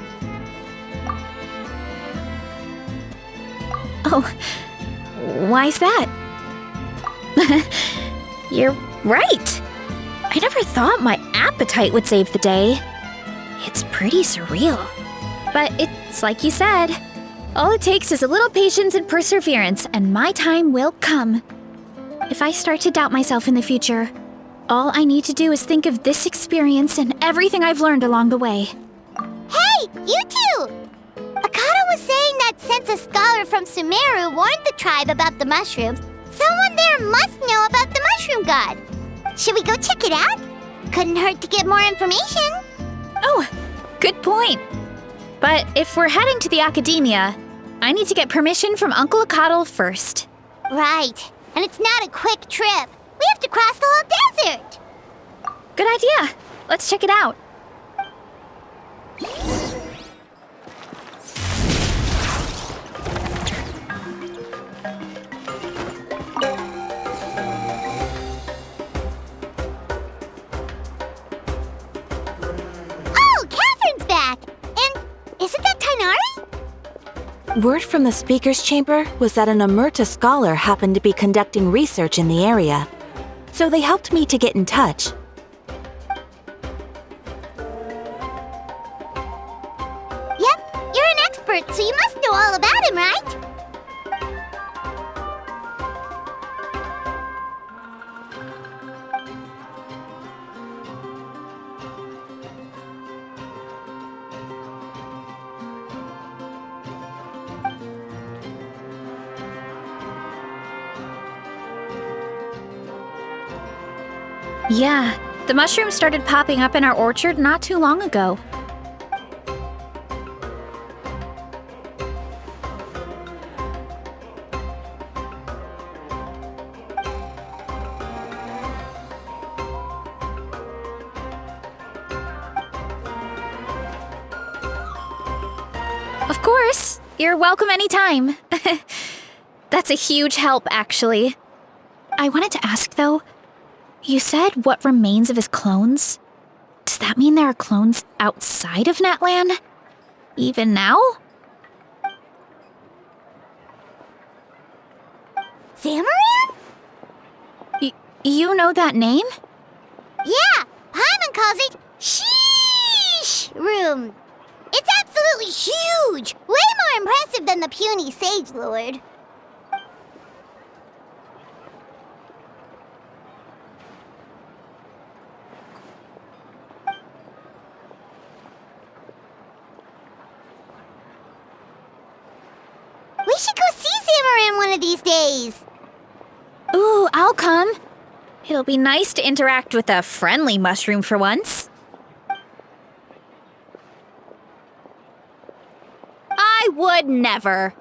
[SPEAKER 1] Oh, why's that? You're right. I never thought my appetite would save the day. It's pretty surreal. But it's like you said, all it takes is a little patience and perseverance, and my time will come. If I start to doubt myself in the future, all I need to do is think of this experience and everything I've learned along the way.
[SPEAKER 2] Hey, you two! Akata was saying that since a scholar from Sumeru warned the tribe about the mushrooms, someone there must know about the mushroom god. Should we go check it out? Couldn't hurt to get more information.
[SPEAKER 1] Oh, good point. But if we're heading to the academia, I need to get permission from Uncle Akatl first.
[SPEAKER 2] Right, and it's not a quick trip. We have to cross the whole desert.
[SPEAKER 1] Good idea. Let's check it out.
[SPEAKER 10] Word from the speaker's chamber was that an Omerta scholar happened to be conducting research in the area, so they helped me to get in touch.
[SPEAKER 2] Yep, you're an expert, so you must know all about him, right?
[SPEAKER 1] Yeah, the mushrooms started popping up in our orchard not too long ago. Of course, you're welcome anytime. That's a huge help, actually. I wanted to ask, though, you said what remains of his clones? Does that mean there are clones outside of Natlan? Even now?
[SPEAKER 2] Zamaran?
[SPEAKER 1] You know that name?
[SPEAKER 2] Yeah, Paimon calls it Sheesh Room. It's absolutely huge! Way more impressive than the puny Sage Lord. We should go see Zamarin one of these days.
[SPEAKER 1] Ooh, I'll come. It'll be nice to interact with a friendly mushroom for once. I would never.